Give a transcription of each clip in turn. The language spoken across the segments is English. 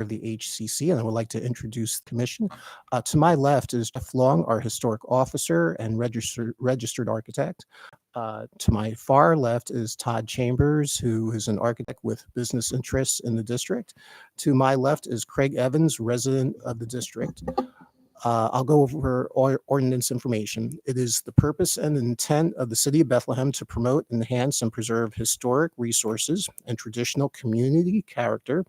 of the HCC, and I would like to introduce the commission. To my left is Jeff Long, our historic officer and registered architect. To my far left is Todd Chambers, who is an architect with business interests in the district. To my left is Craig Evans, resident of the district. I'll go over ordinance information. It is the purpose and intent of the City of Bethlehem to promote, enhance, and preserve historic resources and traditional community character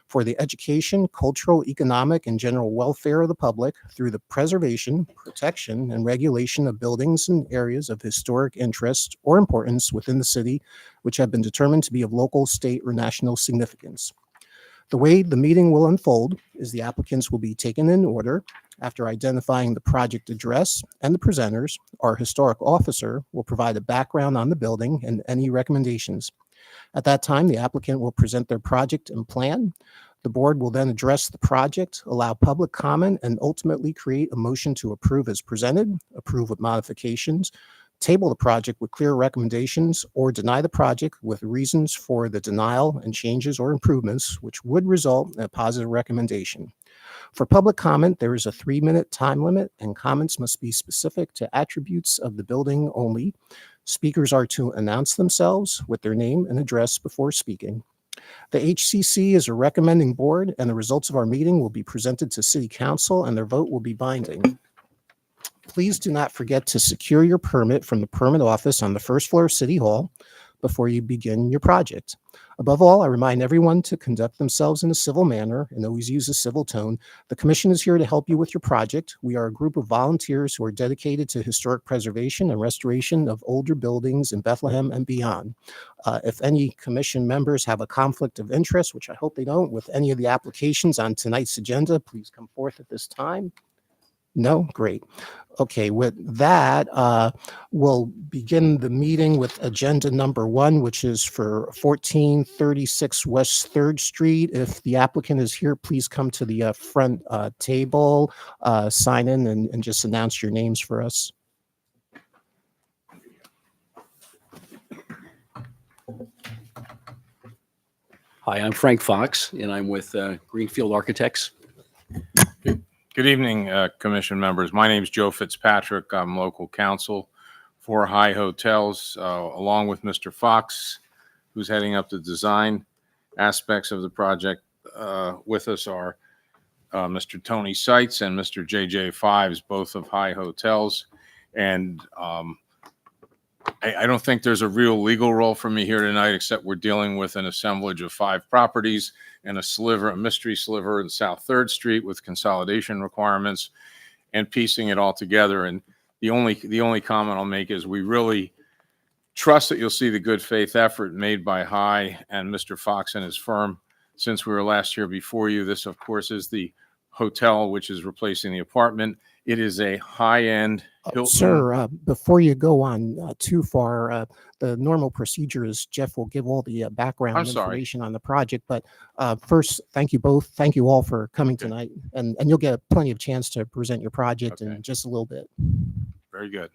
for the education, cultural, economic, and general welfare of the public through the preservation, protection, and regulation of buildings and areas of historic interest or importance within the city, which have been determined to be of local, state, or national significance. The way the meeting will unfold is the applicants will be taken in order. After identifying the project address and the presenters, our historic officer will provide a background on the building and any recommendations. At that time, the applicant will present their project and plan. The board will then address the project, allow public comment, and ultimately create a motion to approve as presented, approve with modifications, table the project with clear recommendations, or deny the project with reasons for the denial and changes or improvements, which would result in a positive recommendation. For public comment, there is a 3-minute time limit, and comments must be specific to attributes of the building only. Speakers are to announce themselves with their name and address before speaking. The HCC is a recommending board, and the results of our meeting will be presented to City Council, and their vote will be binding. Please do not forget to secure your permit from the permit office on the first floor of City Hall before you begin your project. Above all, I remind everyone to conduct themselves in a civil manner and always use a civil tone. The commission is here to help you with your project. We are a group of volunteers who are dedicated to historic preservation and restoration of older buildings in Bethlehem and beyond. If any commission members have a conflict of interest, which I hope they don't, with any of the applications on tonight's agenda, please come forth at this time. No? Great. Okay, with that, we'll begin the meeting with agenda number 1, which is for 1436 West 3rd Street. If the applicant is here, please come to the front table, sign in, and just announce your names for us. Hi, I'm Frank Fox, and I'm with Greenfield Architects. Good evening, commission members. My name is Joe Fitzpatrick. I'm local counsel for High Hotels, along with Mr. Fox, who's heading up the design aspects of the project. With us are Mr. Tony Seitz and Mr. JJ Fives, both of High Hotels. And I don't think there's a real legal role for me here tonight, except we're dealing with an assemblage of 5 properties and a mystery sliver in South 3rd Street with consolidation requirements and piecing it all together. And the only comment I'll make is we really trust that you'll see the good faith effort made by High and Mr. Fox and his firm since we were last here before you. This, of course, is the hotel, which is replacing the apartment. It is a high-end Hilton. Sir, before you go on too far, the normal procedure is Jeff will give all the background information on the project. But first, thank you both. Thank you all for coming tonight. And you'll get plenty of chance to present your project in just a little bit. Very good.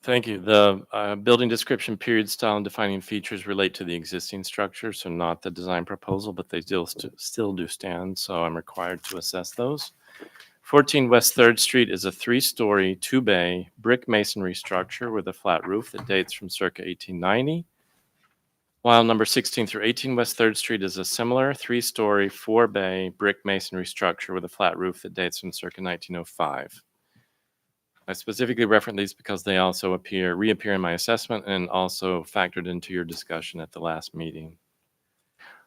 Thank you. The building description, period, style, and defining features relate to the existing structure, so not the design proposal, but they still do stand, so I'm required to assess those. 14 West 3rd Street is a 3-story, 2-bay brick masonry structure with a flat roof that dates from circa 1890, while number 16 through 18 West 3rd Street is a similar 3-story, 4-bay brick masonry structure with a flat roof that dates from circa 1905. I specifically reference these because they also reappear in my assessment and also factored into your discussion at the last meeting.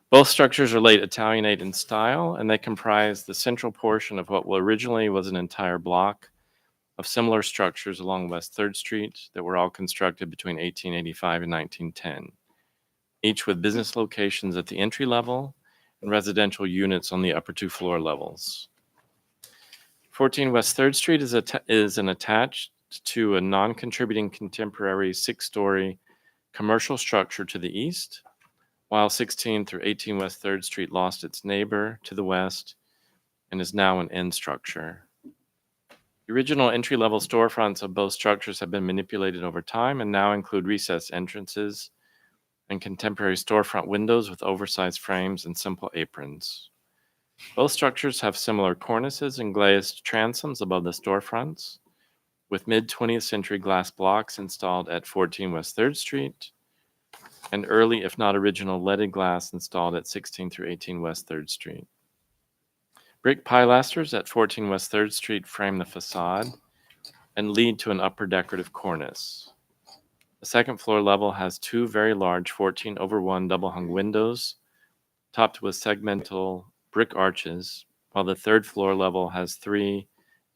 Both structures are late Italianate in style, and they comprise the central portion of what originally was an entire block of similar structures along West 3rd Street that were all constructed between 1885 and 1910, each with business locations at the entry level and residential units on the upper 2 floor levels. 14 West 3rd Street is attached to a non-contributing contemporary 6-story commercial structure to the east, while 16 through 18 West 3rd Street lost its neighbor to the west and is now an end structure. The original entry-level storefronts of both structures have been manipulated over time and now include recessed entrances and contemporary storefront windows with oversized frames and simple aprons. Both structures have similar cornices and glazed transoms above the storefronts, with mid-20th century glass blocks installed at 14 West 3rd Street and early, if not original, leaded glass installed at 16 through 18 West 3rd Street. Brick pilasters at 14 West 3rd Street frame the facade and lead to an upper decorative cornice. The second floor level has two very large 14/1 double-hung windows, topped with segmental brick arches, while the third floor level has three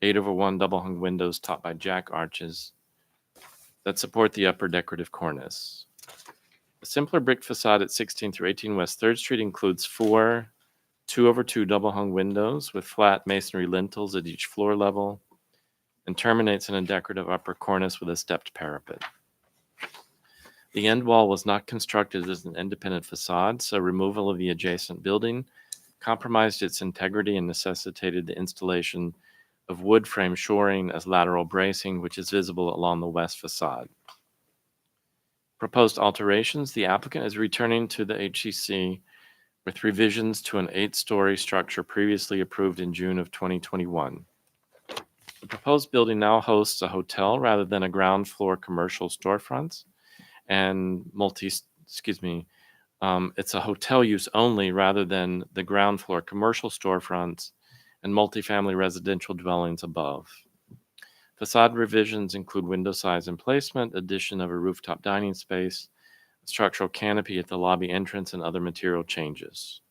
8/1 double-hung windows topped by jack arches that support the upper decorative cornice. The simpler brick facade at 16 through 18 West 3rd Street includes four 2/2 double-hung windows with flat masonry lintels at each floor level and terminates in a decorative upper cornice with a stepped parapet. The end wall was not constructed as an independent facade, so removal of the adjacent building compromised its integrity and necessitated the installation of wood frame shoring as lateral bracing, which is visible along the west facade. Proposed alterations: the applicant is returning to the HCC with revisions to an 8-story structure previously approved in June of 2021. The proposed building now hosts a hotel rather than a ground floor commercial storefronts and it's a hotel use only rather than the ground floor commercial storefronts and multifamily residential dwellings above. Facade revisions include window size and placement, addition of a rooftop dining space, a structural canopy at the lobby entrance, and other material changes.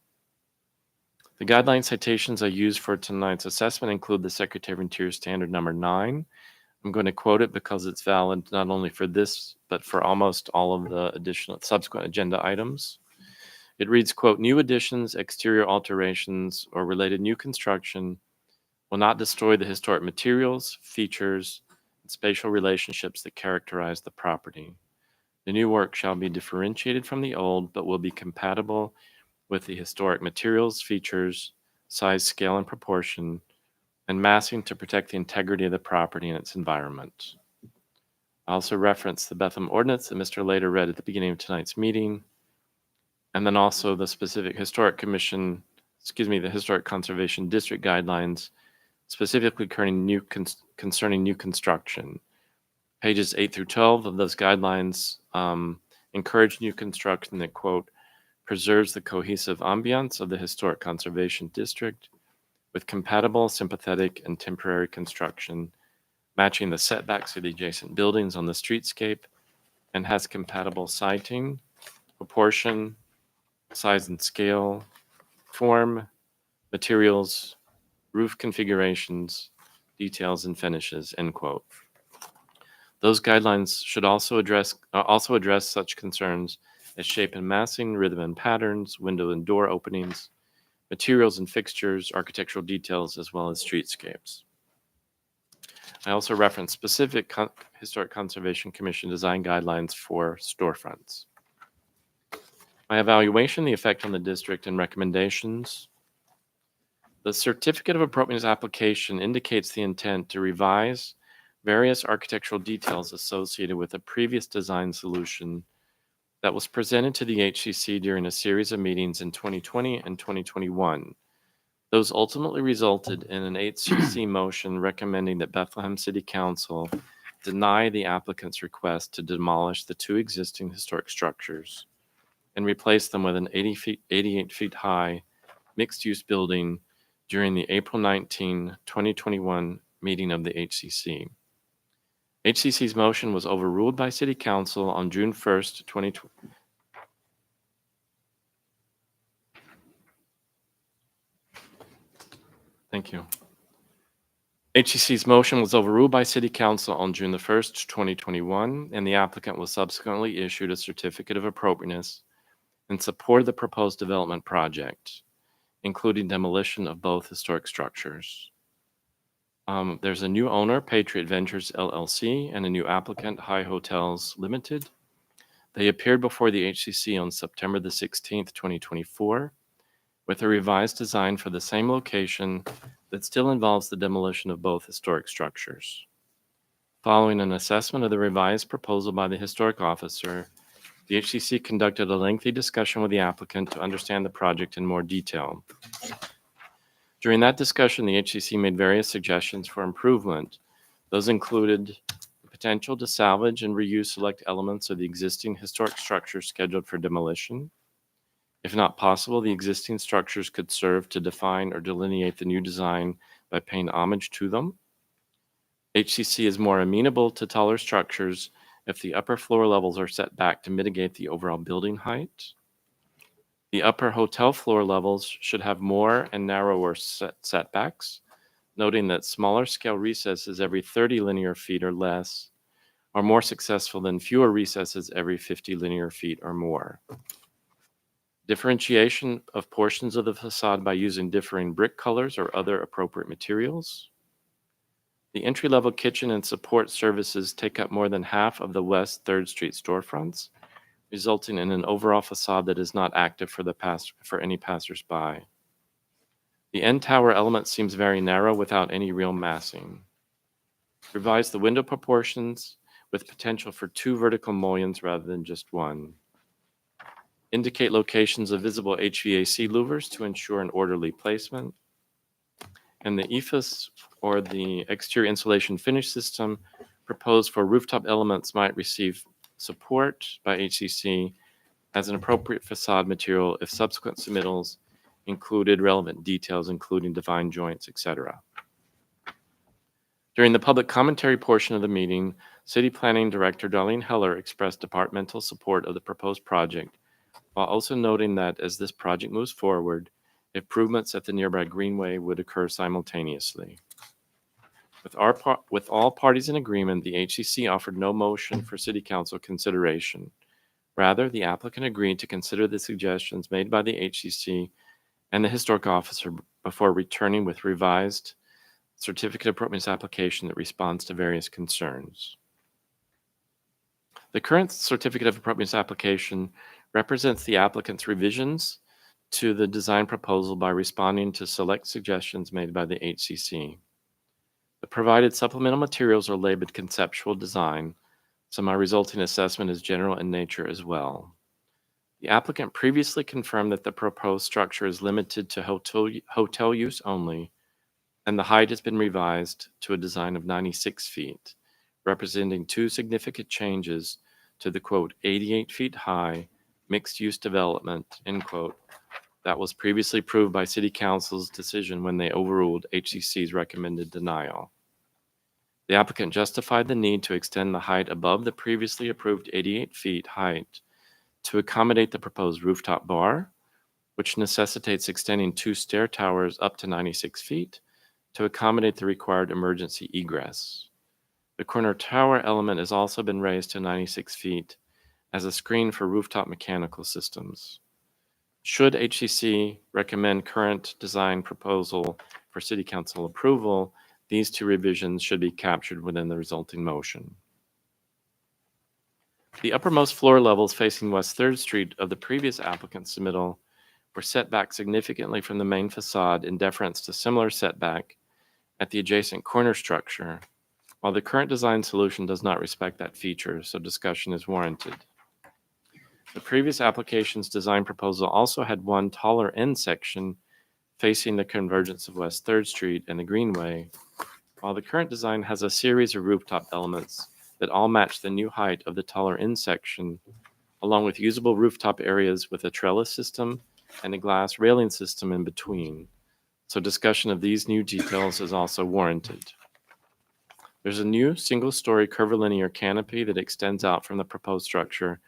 The guideline citations I used for tonight's assessment include the Secretary of Interior Standard number 9. I'm going to quote it because it's valid not only for this, but for almost all of the additional subsequent agenda items. It reads, quote, "New additions, exterior alterations, or related new construction will not destroy the historic materials, features, and spatial relationships that characterize the property. The new work shall be differentiated from the old, but will be compatible with the historic materials, features, size, scale, and proportion, and massing to protect the integrity of the property and its environment." I also referenced the Bethlehem Ordinance that Mr. Lader read at the beginning of tonight's meeting, and then also the specific the Historic Conservation District guidelines, specifically concerning new construction. Pages 8 through 12 of those guidelines encourage new construction that, quote, "preserves the cohesive ambiance of the Historic Conservation District with compatible, sympathetic, and temporary construction, matching the setbacks of the adjacent buildings on the streetscape, and has compatible siting, proportion, size and scale, form, materials, roof configurations, details, and finishes," end quote. Those guidelines should also address such concerns as shape and massing, rhythm and patterns, window and door openings, materials and fixtures, architectural details, as well as streetscapes. I also referenced specific Historic Conservation Commission design guidelines for storefronts. My evaluation, the effect on the district, and recommendations. The Certificate of Appropriateness application indicates the intent to revise various architectural details associated with a previous design solution that was presented to the HCC during a series of meetings in 2020 and 2021. Those ultimately resulted in an HCC motion recommending that Bethlehem City Council deny the applicant's request to demolish the two existing historic structures and replace them with an 88 feet high mixed-use building during the April 19, 2021 meeting of the HCC. HCC's motion was overruled by City Council on June 1st, 2020. Thank you. HCC's motion was overruled by City Council on June the 1st, 2021, and the applicant was subsequently issued a certificate of appropriateness in support of the proposed development project, including demolition of both historic structures. There's a new owner, Patriot Ventures LLC, and a new applicant, High Hotels Limited. They appeared before the HCC on September the 16th, 2024, with a revised design for the same location that still involves the demolition of both historic structures. Following an assessment of the revised proposal by the historic officer, The HCC conducted a lengthy discussion with the applicant to understand the project in more detail. During that discussion, the HCC made various suggestions for improvement. Those included the potential to salvage and reuse select elements of the existing historic structure scheduled for demolition. If not possible, the existing structures could serve to define or delineate the new design by paying homage to them. HCC is more amenable to taller structures if the upper floor levels are set back to mitigate the overall building height. The upper hotel floor levels should have more and narrower setbacks, noting that smaller scale recesses every 30 linear feet or less are more successful than fewer recesses every 50 linear feet or more. Differentiation of portions of the facade by using differing brick colors or other appropriate materials. The entry-level kitchen and support services take up more than half of the West 3rd Street storefronts, resulting in an overall facade that is not active for any passersby. The end tower element seems very narrow without any real massing. Revise the window proportions with potential for 2 vertical mullions rather than just 1. Indicate locations of visible HVAC louvers to ensure an orderly placement. And the EIFS, or the exterior insulation finish system, proposed for rooftop elements might receive support by HCC as an appropriate facade material if subsequent submittals included relevant details, including divine joints, etc. During the public commentary portion of the meeting, City Planning Director Darlene Heller expressed departmental support of the proposed project, while also noting that as this project moves forward, improvements at the nearby Greenway would occur simultaneously. With all parties in agreement, the HCC offered no motion for City Council consideration. Rather, the applicant agreed to consider the suggestions made by the HCC and the historic officer before returning with revised certificate of appropriateness application that responds to various concerns. The current certificate of appropriateness application represents the applicant's revisions to the design proposal by responding to select suggestions made by the HCC. The provided supplemental materials are labeled conceptual design, so my resulting assessment is general in nature as well. The applicant previously confirmed that the proposed structure is limited to hotel use only, and the height has been revised to a design of 96 feet, representing 2 significant changes to the, quote, 88 feet high mixed-use development, end quote, that was previously approved by City Council's decision when they overruled HCC's recommended denial. The applicant justified the need to extend the height above the previously approved 88 feet height to accommodate the proposed rooftop bar, which necessitates extending 2 stair towers up to 96 feet to accommodate the required emergency egress. The corner tower element has also been raised to 96 feet as a screen for rooftop mechanical systems. Should HCC recommend current design proposal for City Council approval, these 2 revisions should be captured within the resulting motion. The uppermost floor levels facing West 3rd Street of the previous applicant's submittal were set back significantly from the main facade in deference to similar setback at the adjacent corner structure, while the current design solution does not respect that feature, so discussion is warranted. The previous application's design proposal also had 1 taller end section facing the convergence of West 3rd Street and the Greenway, while the current design has a series of rooftop elements that all match the new height of the taller end section, along with usable rooftop areas with a trellis system and a glass railing system in between. So discussion of these new details is also warranted. There's a new single-story curvilinear canopy that extends out from the proposed structure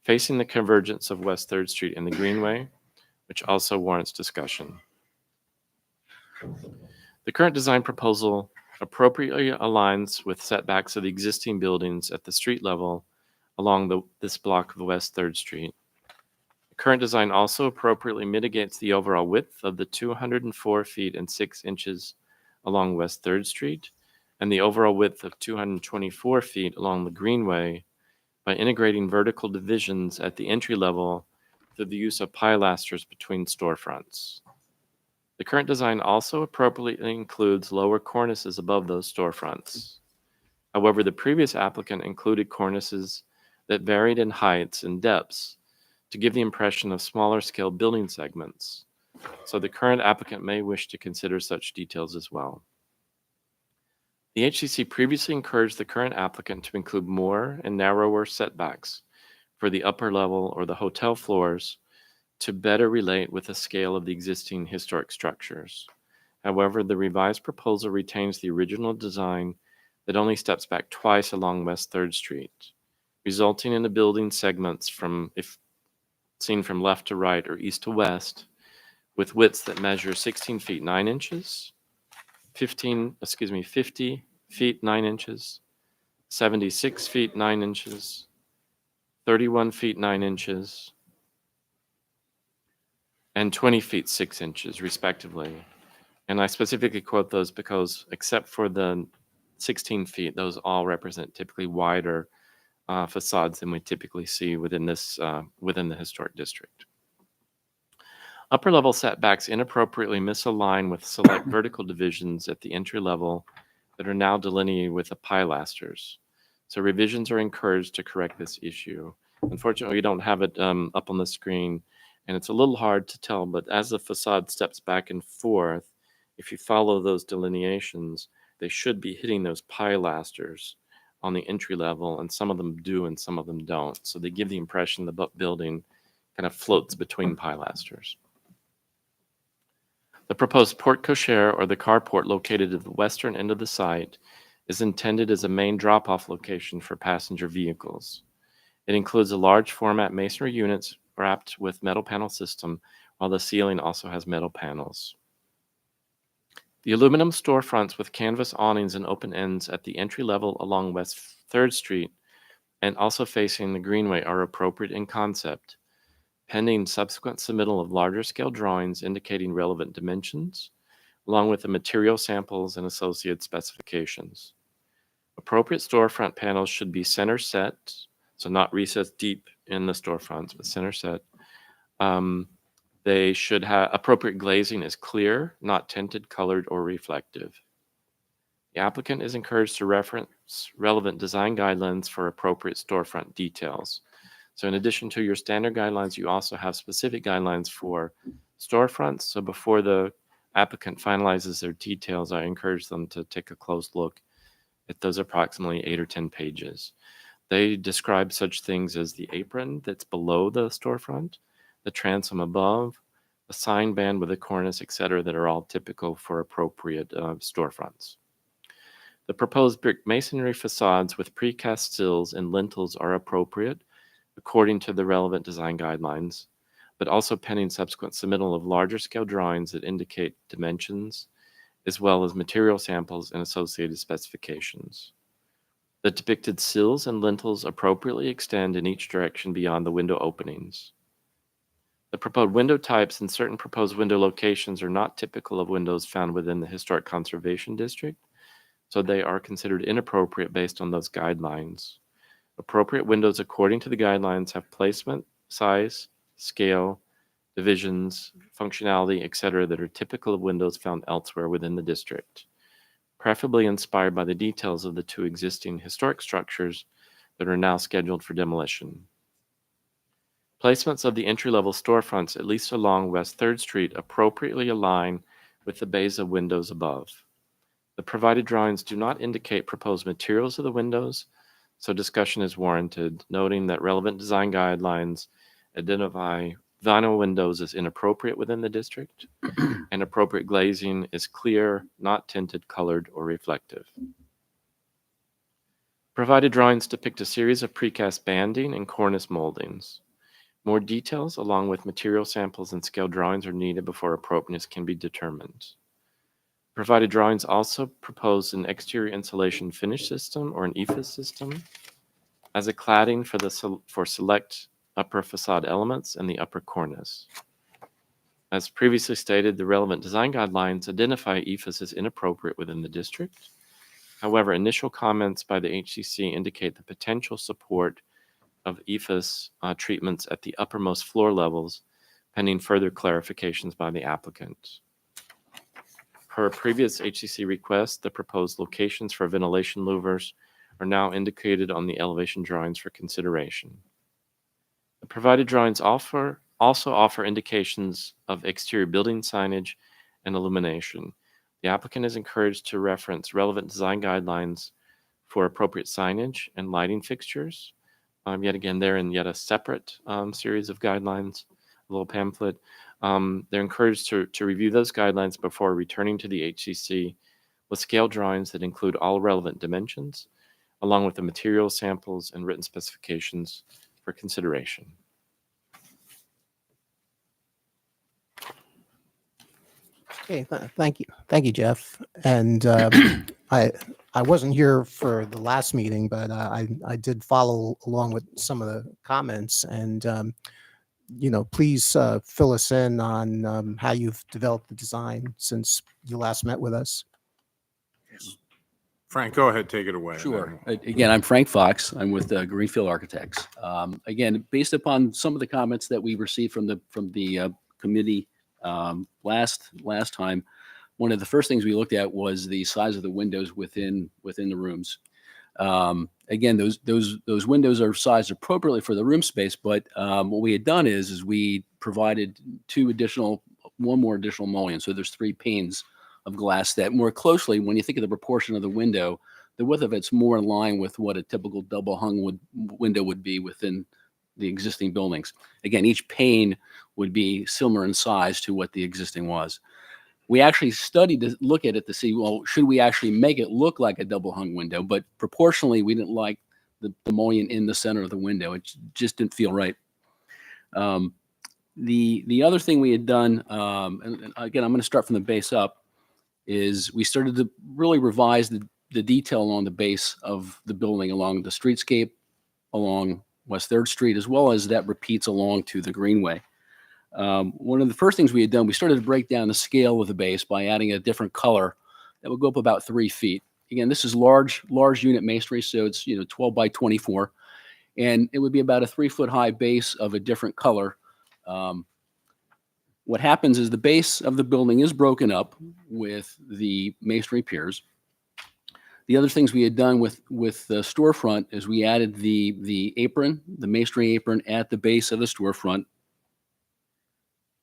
facing the convergence of West 3rd Street and the Greenway, which also warrants discussion. The current design proposal appropriately aligns with setbacks of the existing buildings at the street level along this block of West 3rd Street. The current design also appropriately mitigates the overall width of the 204 feet and 6 inches along West 3rd Street and the overall width of 224 feet along the Greenway by integrating vertical divisions at the entry level through the use of pilasters between storefronts. The current design also appropriately includes lower cornices above those storefronts. However, the previous applicant included cornices that varied in heights and depths to give the impression of smaller scale building segments. So the current applicant may wish to consider such details as well. The HCC previously encouraged the current applicant to include more and narrower setbacks for the upper level or the hotel floors to better relate with the scale of the existing historic structures. However, the revised proposal retains the original design that only steps back twice along West 3rd Street, resulting in the building segments from, if seen from left to right or east to west, with widths that measure 16 feet 9 inches, 50 feet 9 inches, 76 feet 9 inches, 31 feet 9 inches, and 20 feet 6 inches, respectively. And I specifically quote those because, except for the 16 feet, those all represent typically wider facades than we typically see within the historic district. Upper level setbacks inappropriately misalign with select vertical divisions at the entry level that are now delineated with the pilasters. So revisions are encouraged to correct this issue. Unfortunately, we don't have it up on the screen, and it's a little hard to tell, but as the facade steps back and forth, if you follow those delineations, they should be hitting those pilasters on the entry level, and some of them do and some of them don't. So they give the impression the building kind of floats between pilasters. The proposed porte cochere, or the carport located at the western end of the site, is intended as a main drop-off location for passenger vehicles. It includes a large format masonry units wrapped with metal panel system, while the ceiling also has metal panels. The aluminum storefronts with canvas awnings and open ends at the entry level along West 3rd Street and also facing the Greenway are appropriate in concept, pending subsequent submittal of larger scale drawings indicating relevant dimensions, along with the material samples and associated specifications. Appropriate storefront panels should be center set, so not recessed deep in the storefronts, but center set. They should have appropriate glazing is clear, not tinted, colored, or reflective. The applicant is encouraged to reference relevant design guidelines for appropriate storefront details. So in addition to your standard guidelines, you also have specific guidelines for storefronts. So before the applicant finalizes their details, I encourage them to take a close look at those approximately 8 or 10 pages. They describe such things as the apron that's below the storefront, the transom above, a sign band with a cornice, etc., that are all typical for appropriate storefronts. The proposed brick masonry facades with precast sills and lintels are appropriate according to the relevant design guidelines, but also pending subsequent submittal of larger scale drawings that indicate dimensions, as well as material samples and associated specifications. The depicted sills and lintels appropriately extend in each direction beyond the window openings. The proposed window types and certain proposed window locations are not typical of windows found within the Historic Conservation District, so they are considered inappropriate based on those guidelines. Appropriate windows according to the guidelines have placement, size, scale, divisions, functionality, etc. that are typical of windows found elsewhere within the district, preferably inspired by the details of the 2 existing historic structures that are now scheduled for demolition. Placements of the entry-level storefronts, at least along West 3rd Street, appropriately align with the bays of windows above. The provided drawings do not indicate proposed materials of the windows, so discussion is warranted, noting that relevant design guidelines identify vinyl windows as inappropriate within the district, and appropriate glazing is clear, not tinted, colored, or reflective. Provided drawings depict a series of precast banding and cornice moldings. More details, along with material samples and scale drawings, are needed before appropriateness can be determined. Provided drawings also propose an exterior insulation finish system, or an EIFS system, as a cladding for select upper facade elements and the upper cornice. As previously stated, the relevant design guidelines identify EIFS as inappropriate within the district. However, initial comments by the HCC indicate the potential support of EIFS treatments at the uppermost floor levels, pending further clarifications by the applicant. Per previous HCC request, the proposed locations for ventilation louvers are now indicated on the elevation drawings for consideration. The provided drawings also offer indications of exterior building signage and illumination. The applicant is encouraged to reference relevant design guidelines for appropriate signage and lighting fixtures. Yet again, they're in yet a separate series of guidelines, a little pamphlet. They're encouraged to review those guidelines before returning to the HCC with scale drawings that include all relevant dimensions, along with the material samples and written specifications for consideration. Okay, thank you, Jeff. And I wasn't here for the last meeting, but I did follow along with some of the comments. And please fill us in on how you've developed the design since you last met with us. Frank, go ahead, take it away. Sure. Again, I'm Frank Fox. I'm with Greenfield Architects. Again, based upon some of the comments that we received from the committee last time, one of the first things we looked at was the size of the windows within the rooms. Again, those windows are sized appropriately for the room space, but what we had done is we provided one more additional mullion. So there's 3 panes of glass that more closely, when you think of the proportion of the window, the width of it's more in line with what a typical double hung window would be within the existing buildings. Again, each pane would be similar in size to what the existing was. We actually studied to look at it to see, well, should we actually make it look like a double hung window? But proportionally, we didn't like the mullion in the center of the window. It just didn't feel right. The other thing we had done, and again, I'm going to start from the base up, is we started to really revise the detail along the base of the building, along the streetscape, along West 3rd Street, as well as that repeats along to the Greenway. One of the first things we had done, we started to break down the scale of the base by adding a different color that would go up about 3 feet. Again, this is large unit masonry, so it's 12 by 24, and it would be about a 3-foot high base of a different color. What happens is the base of the building is broken up with the masonry piers. The other things we had done with the storefront is we added the apron, the masonry apron at the base of the storefront.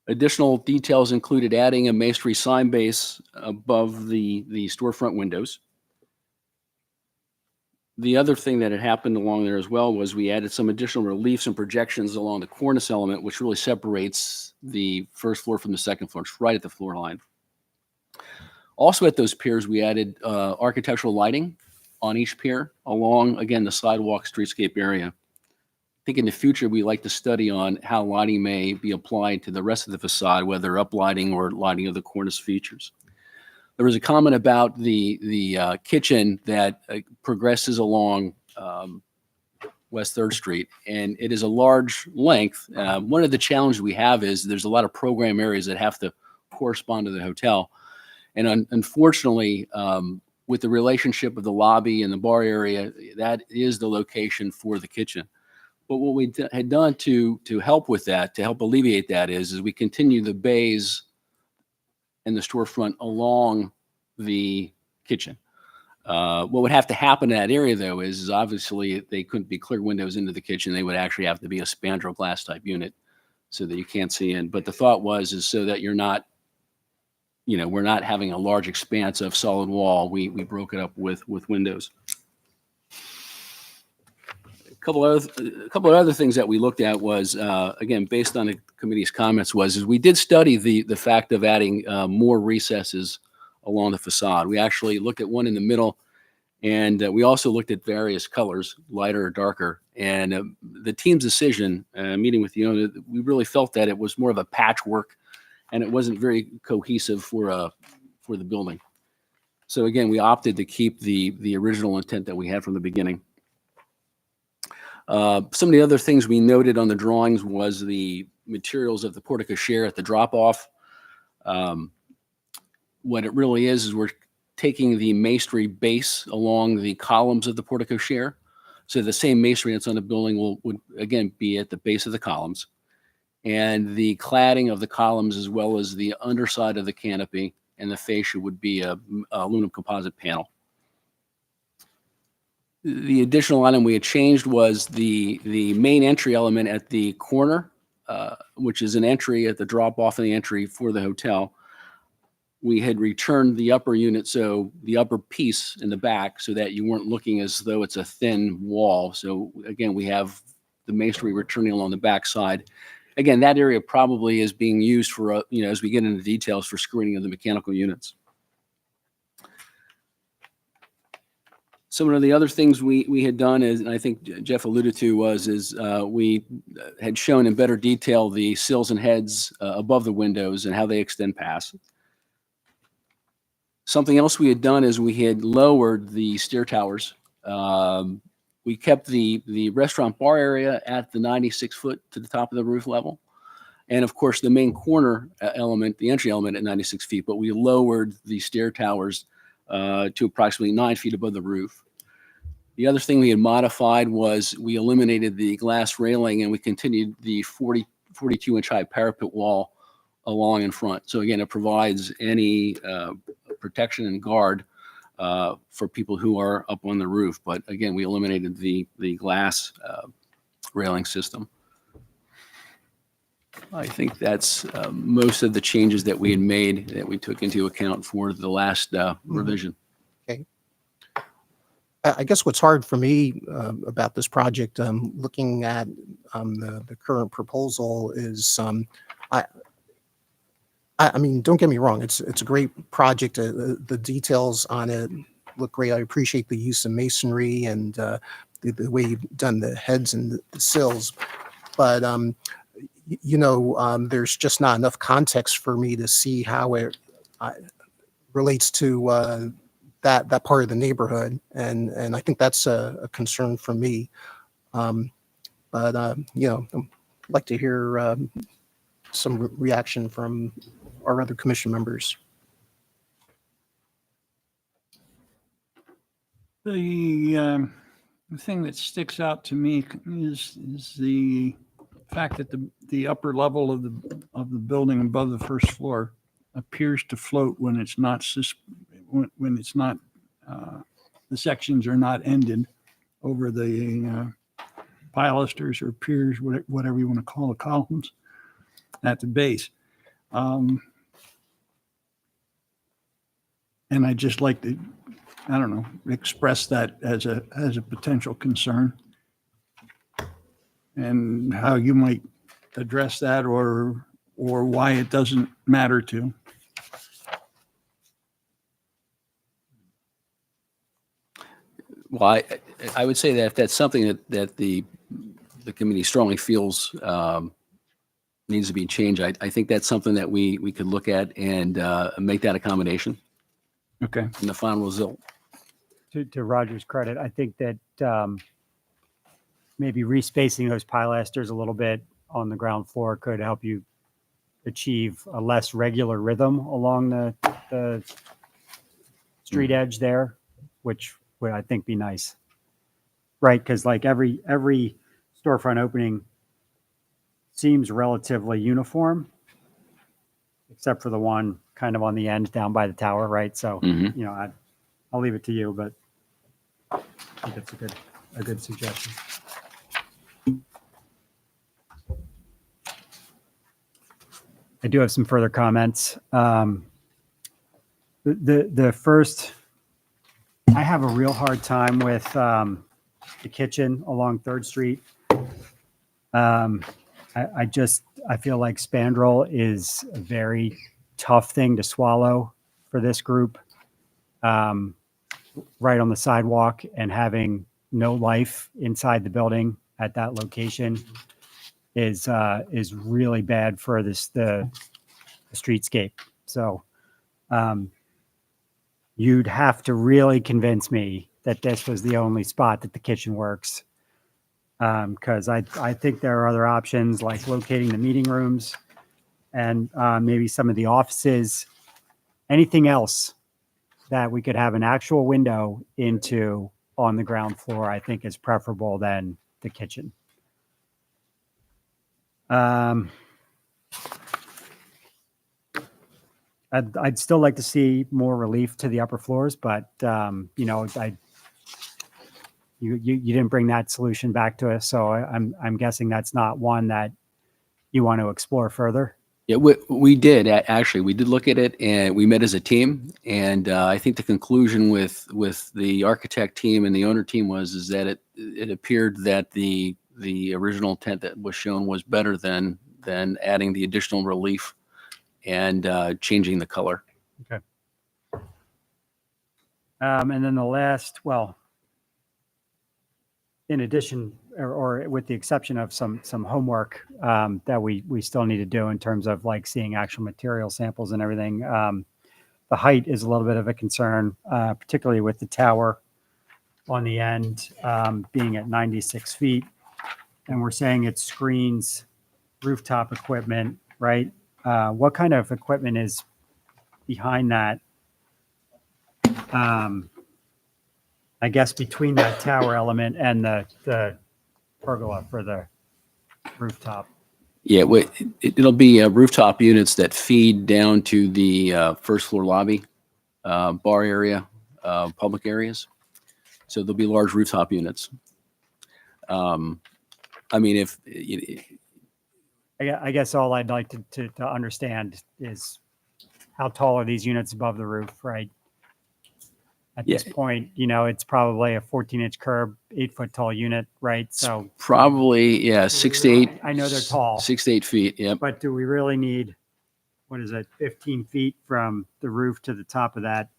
Additional details included adding a masonry sign base above the storefront windows. The other thing that had happened along there as well was we added some additional reliefs and projections along the cornice element, which really separates the first floor from the second floor. It's right at the floor line. Also at those piers, we added architectural lighting on each pier along, again, the sidewalk streetscape area. I think in the future, we like to study on how lighting may be applied to the rest of the facade, whether uplighting or lighting of the cornice features. There was a comment about the kitchen that progresses along West 3rd Street, and it is a large length. One of the challenges we have is there's a lot of program areas that have to correspond to the hotel. And unfortunately, with the relationship of the lobby and the bar area, that is the location for the kitchen. But what we had done to help with that, to help alleviate that, is we continue the bays and the storefront along the kitchen. What would have to happen in that area, though, is obviously they couldn't be clear windows into the kitchen. They would actually have to be a spandrel glass type unit so that you can't see in. But the thought is so that you're not, we're not having a large expanse of solid wall. We broke it up with windows. A couple of other things that we looked at was, again, based on the committee's comments, is we did study the fact of adding more recesses along the facade. We actually looked at one in the middle, and we also looked at various colors, lighter or darker. And the team's decision, meeting with the owner, we really felt that it was more of a patchwork, and it wasn't very cohesive for the building. So again, we opted to keep the original intent that we had from the beginning. Some of the other things we noted on the drawings was the materials of the portico share at the drop-off. What it really is we're taking the masonry base along the columns of the portico share. So the same masonry that's on the building would again be at the base of the columns. And the cladding of the columns, as well as the underside of the canopy and the fascia, would be a aluminum composite panel. The additional item we had changed was the main entry element at the corner, which is an entry at the drop off of the entry for the hotel. We had returned the upper unit, so the upper piece in the back, so that you weren't looking as though it's a thin wall. So again, we have the masonry returning along the back side. Again, that area probably is being used for, as we get into details, for screening of the mechanical units. Some of the other things we had done is, and I think Jeff alluded to, we had shown in better detail the sills and heads above the windows and how they extend past. Something else we had done is we had lowered the stair towers. We kept the restaurant bar area at the 96 foot to the top of the roof level. And of course, the main corner element, the entry element at 96 feet, but we lowered the stair towers to approximately 9 feet above the roof. The other thing we had modified was we eliminated the glass railing and we continued the 42-inch high parapet wall along in front. So again, it provides any protection and guard for people who are up on the roof. But again, we eliminated the glass railing system. I think that's most of the changes that we had made that we took into account for the last revision. Okay. I guess what's hard for me about this project, looking at the current proposal, is I mean, don't get me wrong, it's a great project. The details on it look great. I appreciate the use of masonry and the way you've done the heads and the sills, but there's just not enough context for me to see how it relates to that part of the neighborhood, and I think that's a concern for me. I'd like to hear some reaction from our other commission members. The thing that sticks out to me is the fact that the upper level of the building above the first floor appears to float when it's not the sections are not ended over the pilasters or piers, whatever you want to call the columns at the base. And I just like to, I don't know, express that as a potential concern, and how you might address that, or why it doesn't matter to. Well, I would say that if that's something that the committee strongly feels needs to be changed, I think that's something that we could look at and make that accommodation Okay. in the final result. To Roger's credit, I think that maybe respacing those pilasters a little bit on the ground floor could help you achieve a less regular rhythm along the street edge there, which would, I think, be nice. Right? Because like every storefront opening seems relatively uniform, except for the one kind of on the end down by the tower, right? So, I'll leave it to you, but I think that's a good suggestion. I do have some further comments. The first, I have a real hard time with the kitchen along 3rd Street. I feel like spandrel is a very tough thing to swallow for this group. Right on the sidewalk, and having no life inside the building at that location is really bad for the streetscape. So you'd have to really convince me that this was the only spot that the kitchen works. Because I think there are other options, like locating the meeting rooms and maybe some of the offices. Anything else that we could have an actual window into on the ground floor, I think is preferable than the kitchen. I'd still like to see more relief to the upper floors, but you didn't bring that solution back to us, so I'm guessing that's not one that you want to explore further. Yeah, we did actually. We did look at it, and we met as a team. And I think the conclusion with the architect team and the owner team is that it appeared that the original tent that was shown was better than adding the additional relief and changing the color. And then the last, well, in addition, or with the exception of some homework that we still need to do in terms of like seeing actual material samples and everything, the height is a little bit of a concern, particularly with the tower on the end being at 96 feet. And we're saying it screens rooftop equipment, right? What kind of equipment is behind that? I guess between that tower element and the pergola for the rooftop. Yeah, it'll be rooftop units that feed down to the first floor lobby, bar area, public areas. So there'll be large rooftop units. I mean, if I guess all I'd like to understand is how tall are these units above the roof, right? At this point, it's probably a 14-inch curb, 8-foot tall unit, right? So probably, yeah, 6 to 8. I know they're tall. 6 to 8 feet, yep. But do we really need, 15 feet from the roof to the top of that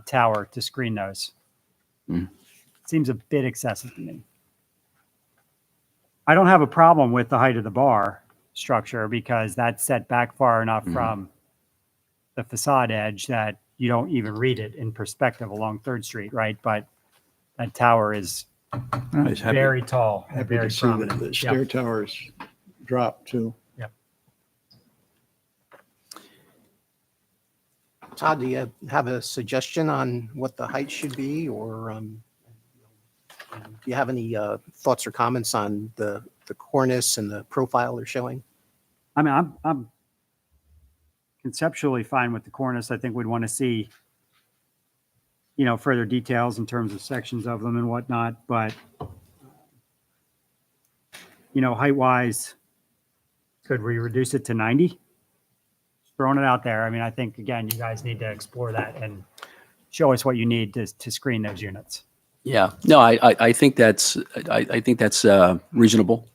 tower to screen those? Seems a bit excessive to me. I don't have a problem with the height of the bar structure because that's set back far enough from the facade edge that you don't even read it in perspective along 3rd Street, right? But that tower is very tall. and Happy very to see that prominent. the stair towers drop too. Todd, do you have a suggestion on what the height should be, or do you have any thoughts or comments on the cornice and the profile they're showing? I mean, I'm conceptually fine with the cornice. I think we'd want to see, further details in terms of sections of them and whatnot. But, height wise, could we reduce it to 90? Just throwing it out there. I mean, I think, again, you guys need to explore that and show us what you need to screen those units. Yeah, no, I think that's reasonable.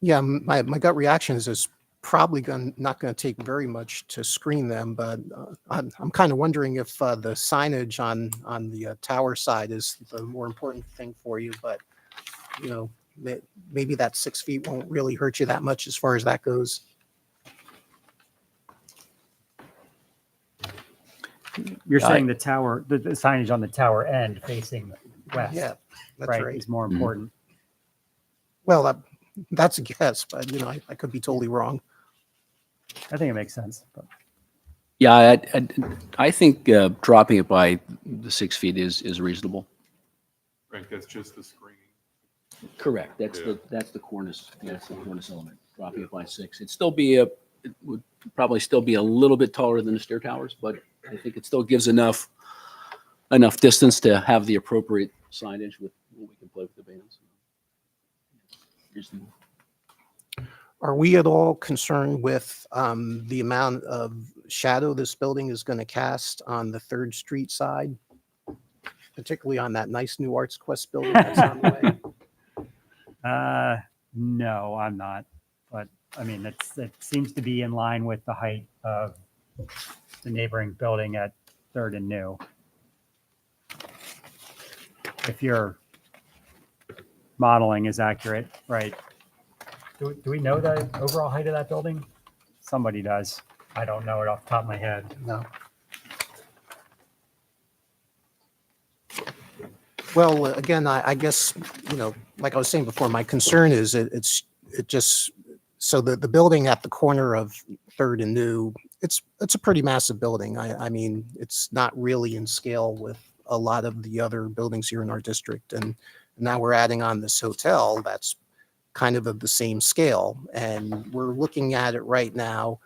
Yeah, my gut reaction is it's probably not going to take very much to screen them, but I'm kind of wondering if the signage on the tower side is the more important thing for you. But maybe that 6 feet won't really hurt you that much as far as that goes. You're saying the tower, the signage on the tower end facing west, Yeah, that's right, right. is more important. Well, that's a guess, but I could be totally wrong. I think it makes sense. But Yeah, I think dropping it by the 6 feet is reasonable. Right, that's just the screening. Correct. That's Yeah. the cornice. That's the cornice element. Dropping it by 6. It would probably still be a little bit taller than the stair towers, but I think it still gives enough distance to have the appropriate signage with what we can play with the bands. Reasonable. Are we at all concerned with the amount of shadow this building is going to cast on the 3rd Street side, particularly on that nice new Arts Quest building that's on the way? no, I'm not. But I mean, it seems to be in line with the height of the neighboring building at 3rd and New. If your modeling is accurate, right? Do we know the overall height of that building? Somebody does. I don't know it off the top of my head. No. Well, again, I guess, like I was saying before, my concern is it just, so the building at the corner of 3rd and New, it's a pretty massive building. I mean, it's not really in scale with a lot of the other buildings here in our district. And now we're adding on this hotel that's kind of the same scale. And we're looking at it right now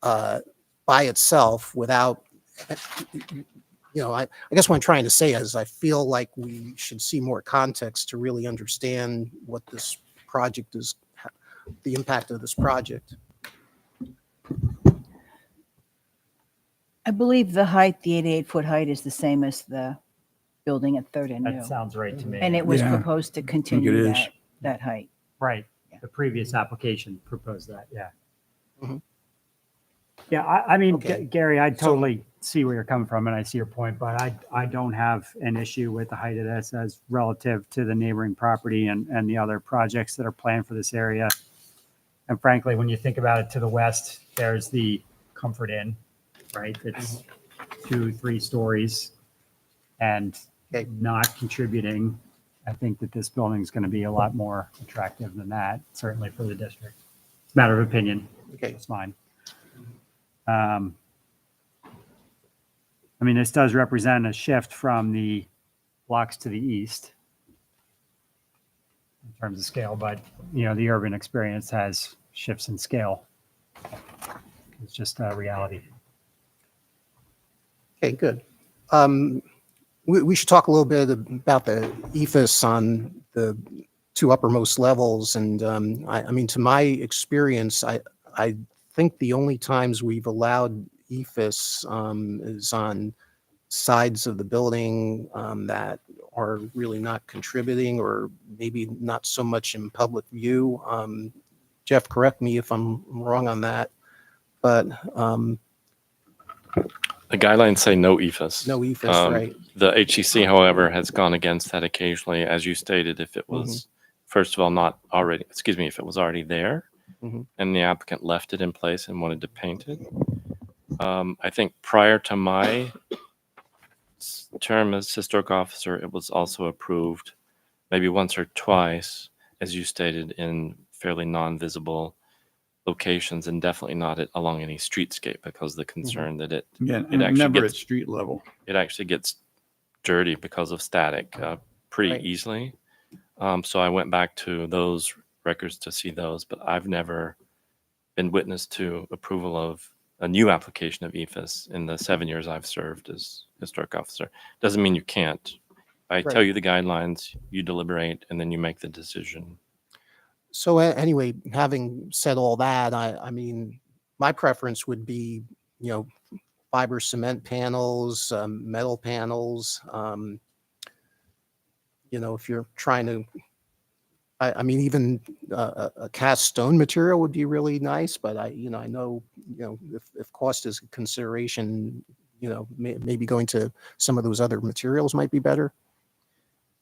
by itself without I guess what I'm trying to say is I feel like we should see more context to really understand what this project is, the impact of this project. I believe the height, the 88-foot height is the same as the building at Third and New. That sounds right to me. And it was Yeah, proposed to continue is. that height. Right. The previous application proposed that, yeah. Mhm. Yeah, I mean, Okay. Gary, I So- totally see where you're coming from and I see your point, but I don't have an issue with the height of this as relative to the neighboring property and the other projects that are planned for this area. And frankly, when you think about it to the west, there's the Comfort Inn, right? It's 2-3 stories and Okay. not contributing. I think that this building is going to be a lot more attractive than that, certainly for the district. It's a matter of opinion. Okay. It's mine. I mean, this does represent a shift from the blocks to the east in terms of scale, but the urban experience has shifts in scale. It's just a reality. Okay, good. We should talk a little bit about the EFS on the two uppermost levels. And I mean, to my experience, I think the only times we've allowed EFS is on sides of the building that are really not contributing, or maybe not so much in public view. Jeff, correct me if I'm wrong on that, but The guidelines say no EFS. no EFS, right? The HCC, however, has gone against that occasionally, as you stated, if it was, first of all, if it was already there Mhm. and the applicant left it in place and wanted to paint it. I think prior to my term as historic officer, it was also approved maybe once or twice, as you stated, in fairly non-visible locations, and definitely not along any streetscape, because the concern that it Yeah, It and actually never at gets- street level. actually gets dirty because of static pretty Right. easily. So I went back to those records to see those, but I've never been witness to approval of a new application of EFS in the 7 years I've served as historic officer. Doesn't mean you can't. I tell Right. you the guidelines, you deliberate, and then you make the decision. So anyway, having said all that, I mean, my preference would be, fiber cement panels, metal panels. If you're trying to, I mean, even a cast stone material would be really nice. But I know, if cost is a consideration, maybe going to some of those other materials might be better.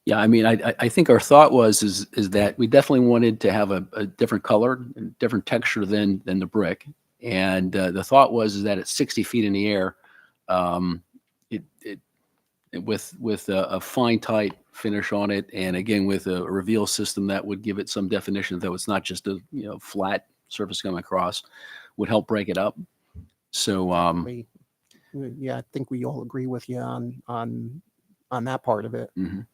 Yeah, I mean, I think our thought is that we definitely wanted to have a different color and different texture than the brick. And the thought is that at 60 feet in the air, with a fine tight finish on it, and again with a reveal system that would give it some definition, though it's not just a flat surface coming across, would help break it up. So Yeah, I think we all agree with you on that part of it. mhm.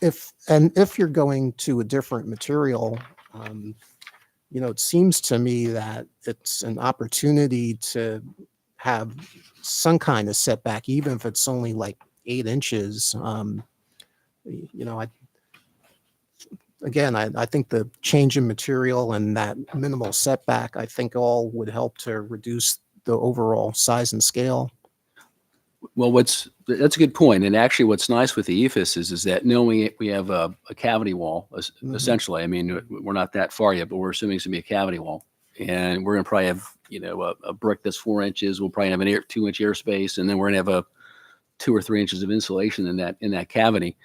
If you're going to a different material, it seems to me that it's an opportunity to have some kind of setback, even if it's only like 8 inches. I think the change in material and that minimal setback, I think all would help to reduce the overall size and scale. Well, that's a good point. And actually, what's nice with the EFS is that knowing we have a cavity wall, essentially. I mean, we're not that far yet, but we're assuming it's going to be a cavity wall. And we're going to probably have, a brick that's 4 inches. We'll probably have an 2-inch airspace, and then we're going to have 2 or 3 inches of insulation in that cavity.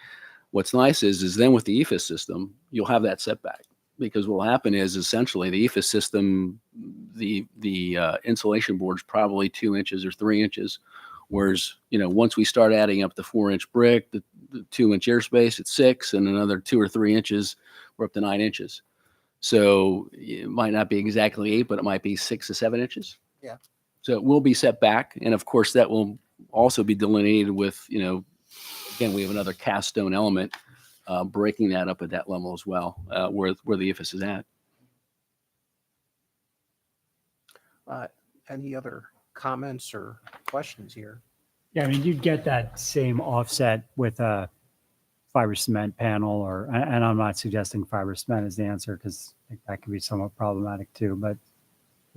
What's nice is then with the EFS system, you'll have that setback, because what will happen is essentially the EFS system, the insulation board's probably 2 inches or 3 inches. Whereas, once we start adding up the 4-inch brick, the 2-inch airspace at 6, and another 2 or 3 inches, we're up to 9 inches. So it might not be exactly 8, but it might be 6 to 7 inches. Yeah. So it will be set back. And of course, that will also be delineated with, again, we have another cast stone element, breaking that up at that level as well, where the IFAS is at. Any other comments or questions here? Yeah, I mean, you'd get that same offset with a fiber cement panel, and I'm not suggesting fiber cement is the answer because I think that can be somewhat problematic too, but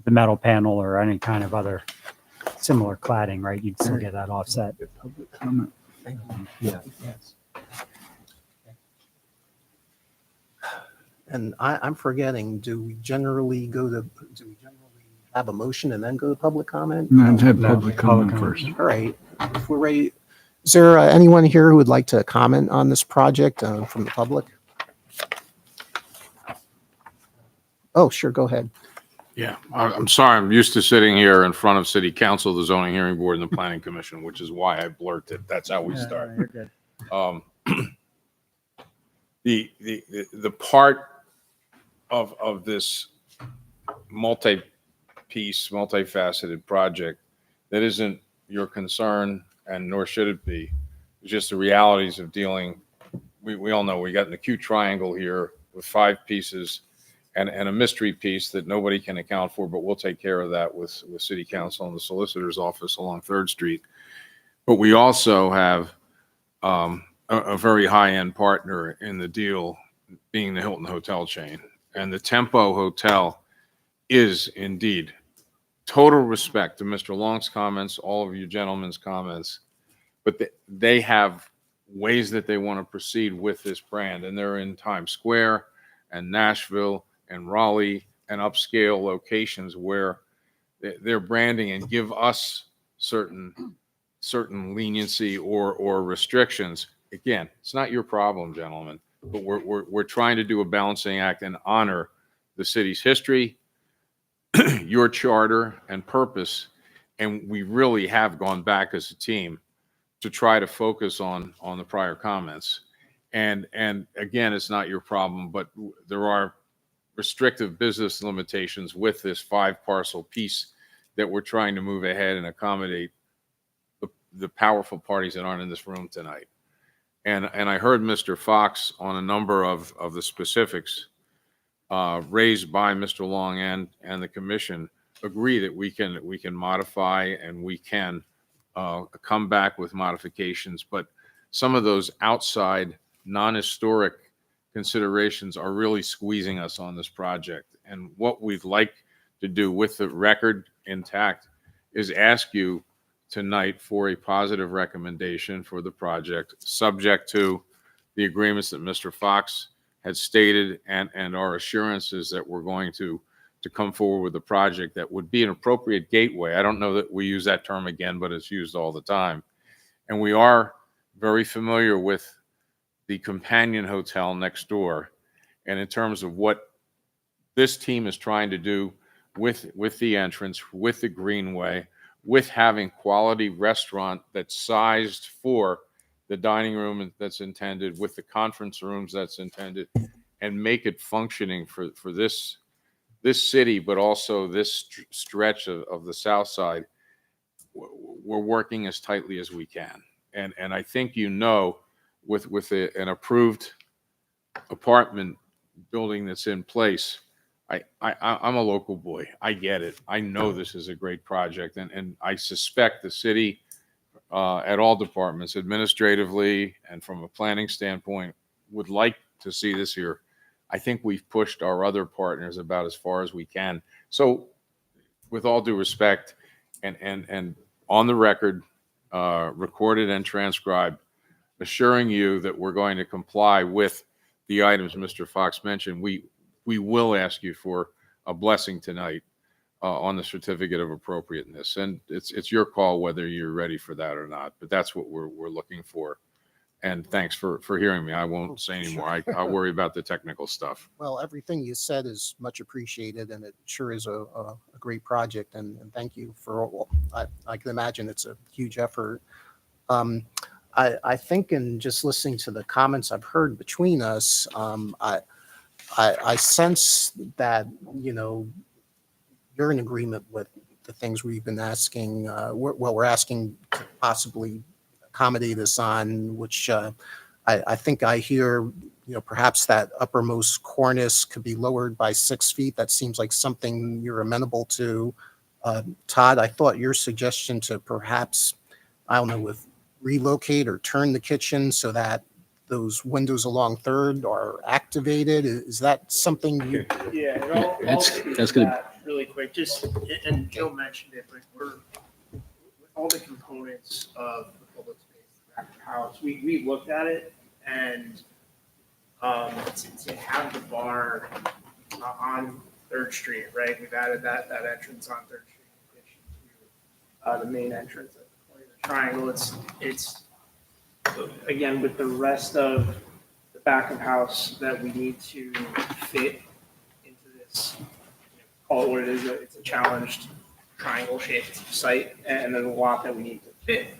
the metal panel or any kind of other similar cladding, right? You'd still get that offset. Public comment. Yeah. And I'm forgetting, do we generally have a motion and then go to public comment? No, I'd have No, public public comment comment. first. All right, if we're ready, is there anyone here who would like to comment on this project from the public? Oh, sure, go ahead. Yeah, I'm sorry. I'm used to sitting here in front of city council, the zoning hearing board, and the planning commission, which is why I blurted. That's how we Yeah, start. you're good. The part of this multi-piece, multifaceted project that isn't your concern, and nor should it be, it's just the realities of dealing. We all know we got an acute triangle here with 5 pieces and a mystery piece that nobody can account for, but we'll take care of that with city council and the solicitor's office along 3rd Street. But we also have a very high-end partner in the deal, being the Hilton hotel chain. And the Tempo Hotel is indeed, total respect to Mr. Long's comments, all of you gentlemen's comments, but they have ways that they want to proceed with this brand. And they're in Times Square and Nashville and Raleigh and upscale locations where their branding and give us certain leniency or restrictions. Again, it's not your problem, gentlemen, but we're trying to do a balancing act and honor the city's history, your charter and purpose. And we really have gone back as a team to try to focus on the prior comments. And again, it's not your problem, but there are restrictive business limitations with this 5-parcel piece that we're trying to move ahead and accommodate the powerful parties that aren't in this room tonight. And I heard Mr. Fox on a number of the specifics raised by Mr. Long and the commission agree that we can modify and we can come back with modifications, but some of those outside non-historic considerations are really squeezing us on this project. And what we'd like to do with the record intact is ask you tonight for a positive recommendation for the project, subject to the agreements that Mr. Fox had stated and our assurances that we're going to come forward with a project that would be an appropriate gateway. I don't know that we use that term again, but it's used all the time. And we are very familiar with the companion hotel next door. And in terms of what this team is trying to do with the entrance, with the greenway, with having quality restaurant that's sized for the dining room that's intended, with the conference rooms that's intended, and make it functioning for this city, but also this stretch of the south side. We're working as tightly as we can. And I think, with an approved apartment building that's in place, I'm a local boy. I get it. I know this is a great project, and I suspect the city, at all departments, administratively and from a planning standpoint, would like to see this here. I think we've pushed our other partners about as far as we can. So, with all due respect, and on the record, recorded and transcribed, assuring you that we're going to comply with the items Mr. Fox mentioned, we will ask you for a blessing tonight on the certificate of appropriateness. And it's your call whether you're ready for that or not, but that's what we're looking for. And thanks for hearing me. I won't say anymore. I'll worry about the technical stuff. Well, everything you said is much appreciated, and it sure is a great project, and thank you for all. I can imagine it's a huge effort. I think in just listening to the comments I've heard between us, I sense that, you're in agreement with the things we've been asking, we're asking to possibly accommodate us on, which I think I hear, perhaps that uppermost cornice could be lowered by 6 feet. That seems like something you're amenable to. Todd, I thought your suggestion to perhaps, I don't know, with relocate or turn the kitchen so that those windows along Third are activated. Is that something you? Yeah, That's gonna- really quick. Just and Joe mentioned it, but we're with all the components of the public space back of the house. We looked at it, and to have the bar on Third Street, right? We've added that entrance on Third Street in addition to the main entrance at the point of the triangle. It's again with the rest of the back of house that we need to fit into this, call it what it is. It's a challenged triangle shaped site, and there's a lot that we need to fit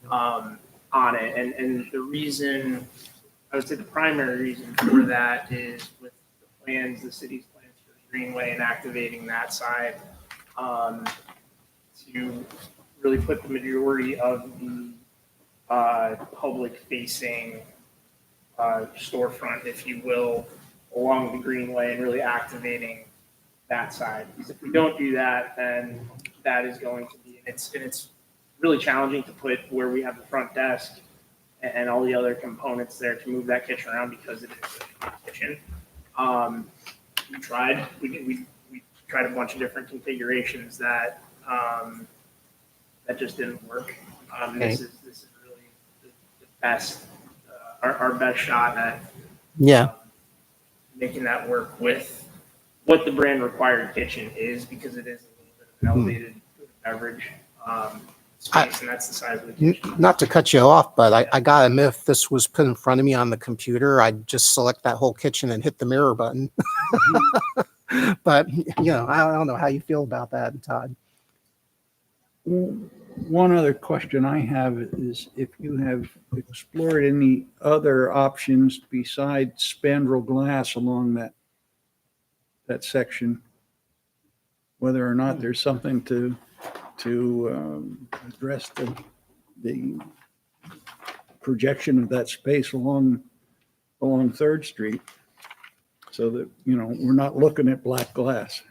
on it. And the reason, I would say the primary reason for that is with the plans, the city's plans for the Greenway and activating that side to really put the majority of the public-facing storefront, if you will, along the Greenway and really activating that side. Because if we don't do that, then that is going to be, and it's really challenging to put where we have the front desk and all the other components there to move that kitchen around because it is a kitchen. We tried a bunch of different configurations that just didn't work. This is really the best, our best shot at making that work with what the brand required kitchen is, because it is a little bit of an elevated food and beverage space, and that's the size of the kitchen. Not to cut you off, but I gotta admit, if this was put in front of me on the computer, I'd just select that whole kitchen and hit the mirror button. But, I don't know how you feel about that, Todd. One other question I have is if you have explored any other options besides spandrel glass along that section, whether or not there's something to address the projection of that space along Third Street, so that we're not looking at black glass.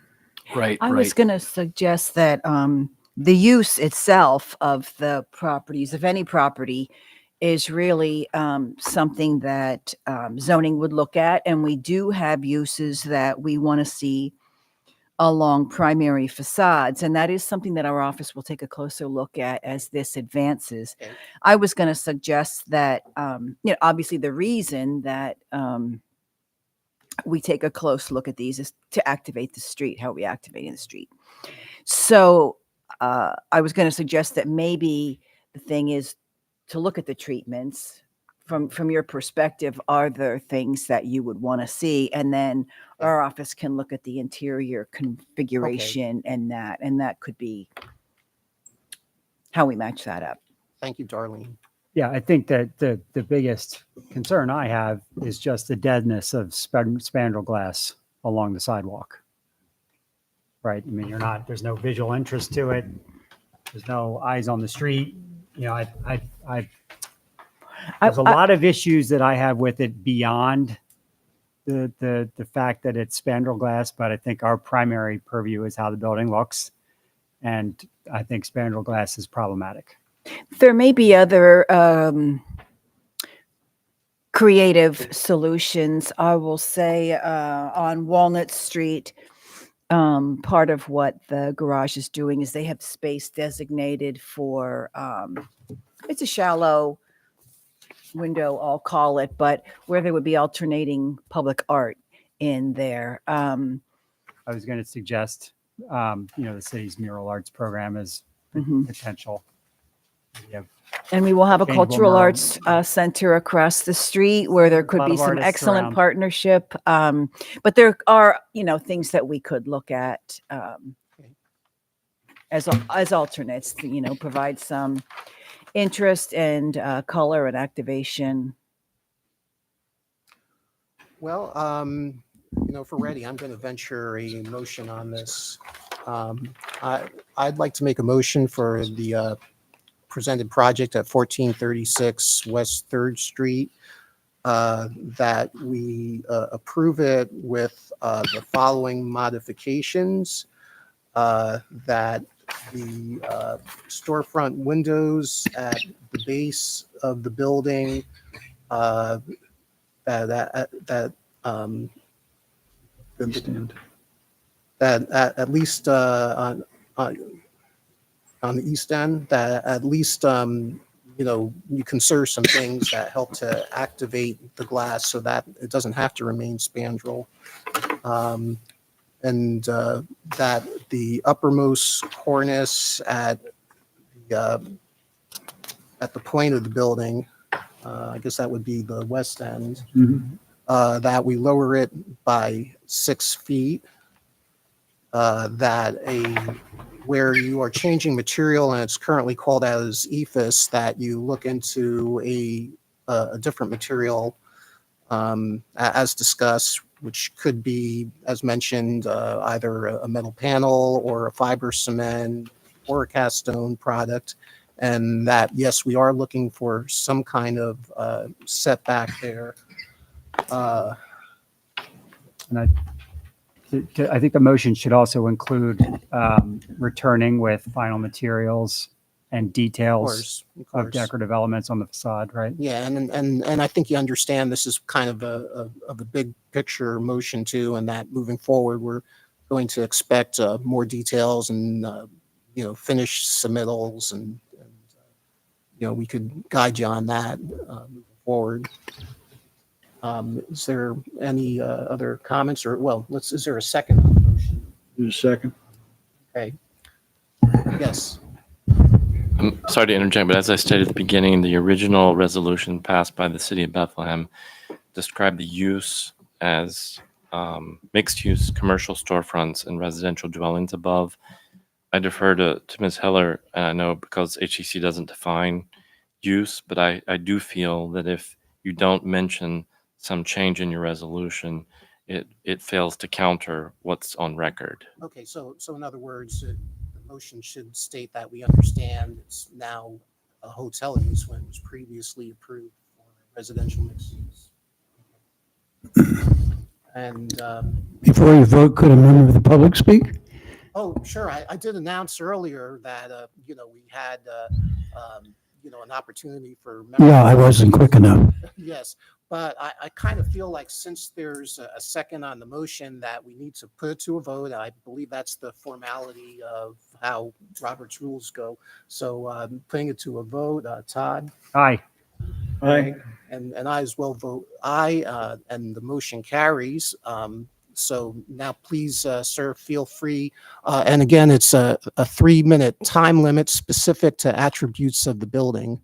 Right, I was going to suggest that the use itself of the properties, of any property, is really something that zoning would look at. And we do have uses that we want to see along primary facades. And that is something that our office will take a closer look at as this advances. Okay. I was going to suggest that, obviously the reason that we take a close look at these is to activate the street, how we activating the street. So I was going to suggest that maybe the thing is to look at the treatments from your perspective. Are there things that you would want to see? And then our office can look at the interior configuration and that could be how we match that up. Thank you, Darlene. Yeah, I think that the biggest concern I have is just the deadness of spandrel glass along the sidewalk. Right. I mean, there's no visual interest to it. There's no eyes on the street. There's a lot of issues that I have with it beyond the fact that it's spandrel glass, but I think our primary purview is how the building looks. And I think spandrel glass is problematic. There may be other creative solutions. I will say on Walnut Street, part of what the garage is doing is they have space designated for, it's a shallow window, I'll call it, but where there would be alternating public art in there. I was going to suggest, the city's mural arts program is potential. And we will have a Changeable cultural mural. arts center across the street where there could lot be of some artists excellent around. partnership. But there are, things that we could look at as alternates, provide some interest and color and activation. Well, if we're ready, I'm going to venture a motion on this. I'd like to make a motion for the presented project at 1436 West 3rd Street, that we approve it with the following modifications. That the storefront windows at the base of the building, that Stand. that at least on the east end, that at least you consider some things that help to activate the glass so that it doesn't have to remain spandrel. And that the uppermost cornice at the point of the building, I guess that would be the west end, that we lower it by 6 feet. Where you are changing material and it's currently called as EFIS, that you look into a different material, as discussed, which could be, as mentioned, either a metal panel or a fiber cement or a cast stone product. And that, yes, we are looking for some kind of setback there. And I think the motion should also include returning with final materials and Of details course, of decorative elements on the facade, right? Yeah, and I think you understand this is kind of a big picture motion too, and that moving forward, we're going to expect more details and finished submittals, and we could guide you on that moving forward. Is there any other comments, or is there a second on the motion? There's a second. Okay. Yes. I'm sorry to interject, but as I stated at the beginning, the original resolution passed by the city of Bethlehem described the use as mixed-use commercial storefronts and residential dwellings above. I defer to Ms. Heller, and I know because HCC doesn't define use, but I do feel that if you don't mention some change in your resolution, it fails to counter what's on record. Okay, so in other words, the motion should state that we understand it's now a hotel use when it was previously approved for residential mixed use. And, Before you vote, could a member of the public speak? oh, sure, I did announce earlier that, we had, an opportunity for. Yeah, I wasn't quick enough. Yes, but I kind of feel like since there's a second on the motion that we need to put it to a vote. I believe that's the formality of how Robert's rules go. So putting it to a vote, Todd? Aye. Aye. And I as well vote aye, and the motion carries. So now please, sir, feel free. And again, it's a 3-minute time limit specific to attributes of the building.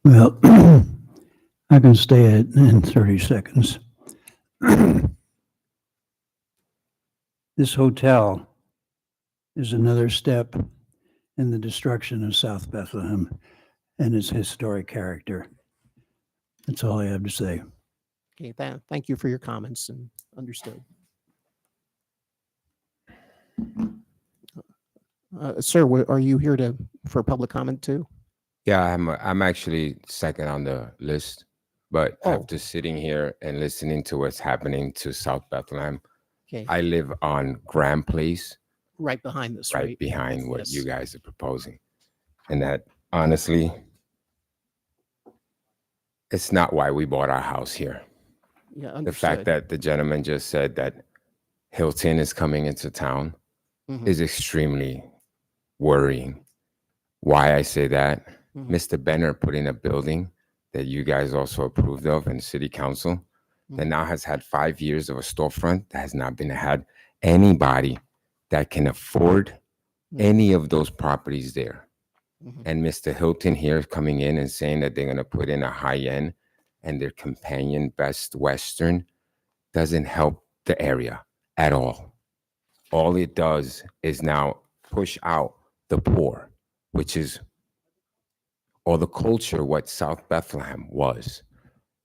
Well, I can stay it in 30 seconds. This hotel is another step in the destruction of South Bethlehem and its historic character. That's all I have to say. Okay, thank you for your comments and understood. Sir, are you here for public comment too? Yeah, I'm actually second on the list, but Oh. after sitting here and listening to what's happening to South Bethlehem, Okay, I live on Graham Place, right behind this, right right? behind what Yes. you guys are proposing. And that honestly, it's not why we bought our house here. Yeah, The fact understood. that the gentleman just said that Hilton is coming into town Mhm, is extremely worrying. Why I say that, mhm, Mr. Benner put in a building that you guys also approved of in city council that Mhm. now has had 5 years of a storefront that has not been had anybody that can afford Mhm. any of those properties there. mhm. And Mr. Hilton here is coming in and saying that they're going to put in a high end and their companion Best Western doesn't help the area at all. All it does is now push out the poor, which is or the culture what South Bethlehem was,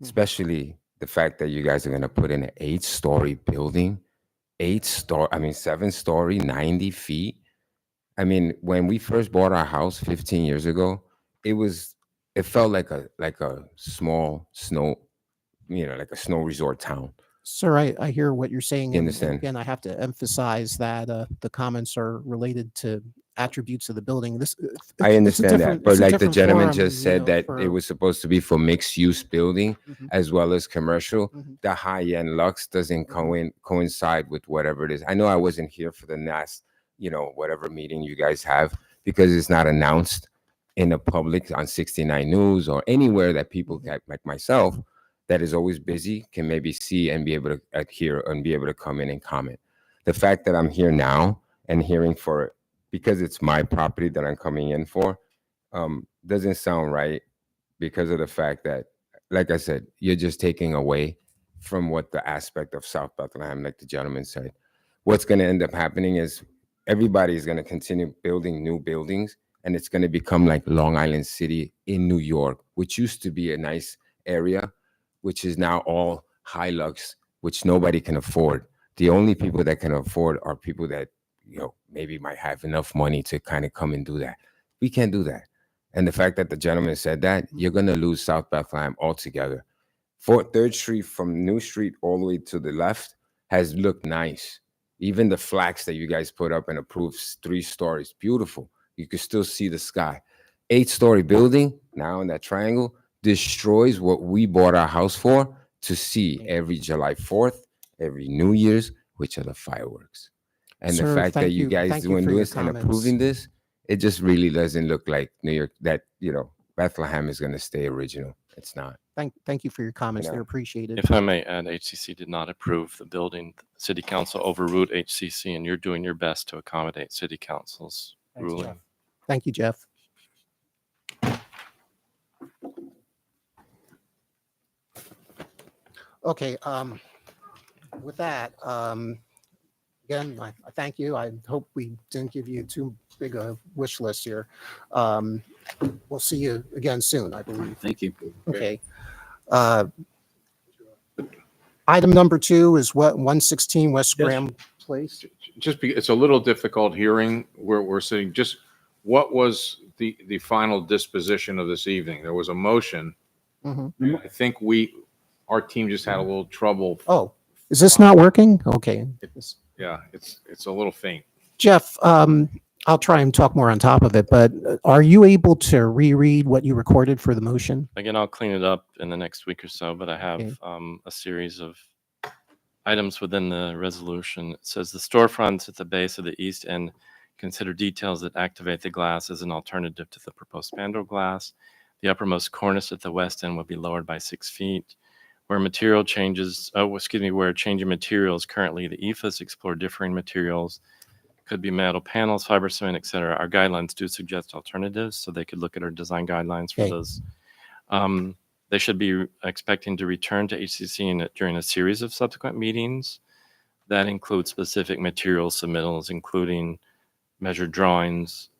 Mhm. especially the fact that you guys are going to put in an 8-story building 7-story, 90 feet. I mean, when we first bought our house 15 years ago, it felt like a small snow, like a snow resort town. Sir, I hear what you're saying. You and understand? Again, I have to emphasize that the comments are related to attributes of the building. I understand that, but like the gentleman just said that it was. was supposed to be for mixed use building Mhm. as well as commercial. Mhm. The high end lux doesn't coincide with whatever it is. I know I wasn't here for the last, whatever meeting you guys have, because it's not announced in the public on 69 News or anywhere that people get, like myself, that is always busy, can maybe see and be able to hear and be able to come in and comment. The fact that I'm here now and hearing for it, because it's my property that I'm coming in for, doesn't sound right, because of the fact that, like I said, you're just taking away from what the aspect of South Bethlehem, like the gentleman said. What's going to end up happening is everybody is going to continue building new buildings, and it's going to become like Long Island City in New York, which used to be a nice area, which is now all Hilux, which nobody can afford. The only people that can afford are people that, maybe might have enough money to kind of come and do that. We can't do that. And the fact that the gentleman said that, you're going to lose South Bethlehem altogether. 3rd Street from New Street all the way to the left has looked nice. Even the flags that you guys put up and approved, 3 stories, beautiful. You can still see the sky. 8-story building now in that triangle destroys what we bought our house for to see every July 4th, every New Year's, which are the fireworks. And the Sir, fact that thank you guys thank you doing for your this and comments. approving this, it just really doesn't look like New York, that, Bethlehem is going to stay original. It's not. Thank you for your comments. know, They're appreciated. If I may add, HCC did not approve the building. The City Council overruled HCC, and you're doing your best to accommodate City Council's Thanks, ruling. Jeff. Thank you, Jeff. Okay, with that, again, I thank you. I hope we didn't give you too big a wish list here. We'll see you again soon, I believe. Thank you. Okay. Item number 2 is 116 West Yes. Graham Place. Just it's a little difficult hearing where we're sitting. Just what was the final disposition of this evening? There was a motion. Mhm. I think our team just had a little trouble. Oh, is this not working? Okay. Yeah, it's a little faint. Jeff, I'll try and talk more on top of it, but are you able to reread what you recorded for the motion? Again, I'll clean it up in the next week or so, but I have Okay. a series of items within the resolution. It says the storefronts at the base of the east end consider details that activate the glass as an alternative to the proposed spandrel glass. The uppermost cornice at the west end will be lowered by 6 feet. Where changing materials currently, the EFS explore differing materials. Could be metal panels, fiber cement, etc. Our guidelines do suggest alternatives, so they could look at our design guidelines for Okay. those. They should be expecting to return to HCC during a series of subsequent meetings. That includes specific material submittals, including measured drawings,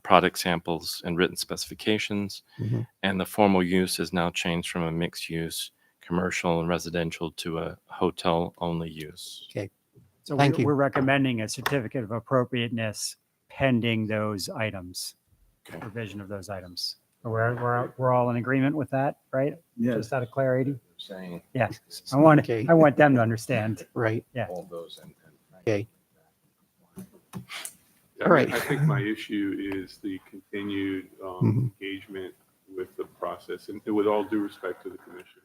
product samples, and written specifications. Mhm. And the formal use has now changed from a mixed use, commercial and residential, to a hotel only use. So Thank you. we're recommending a certificate of appropriateness pending those items, revision of those items. We're all in agreement with that, right? Yes. Just out of clarity. Saying Yeah. I want Okay. them to understand. Right. all those and Okay. I All right. mean, I think my issue is the continued Mhm. engagement with the process, and with all due respect to the commission.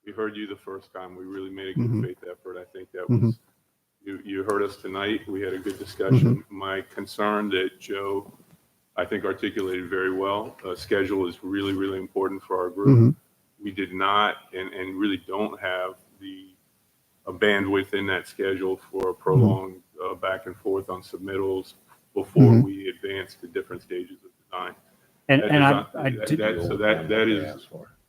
We heard you the first time. We really made a good Mhm. faith effort. I think that Mhm. was, you heard us tonight. We had a good discussion. Mm-hmm. My concern that Joe, I think, articulated very well, schedule is really, really important for our group. Mhm. We did not and really don't have a bandwidth in that schedule for a prolonged back and forth on submittals before Mhm. we advance to different stages of design. And That and does I not- that is,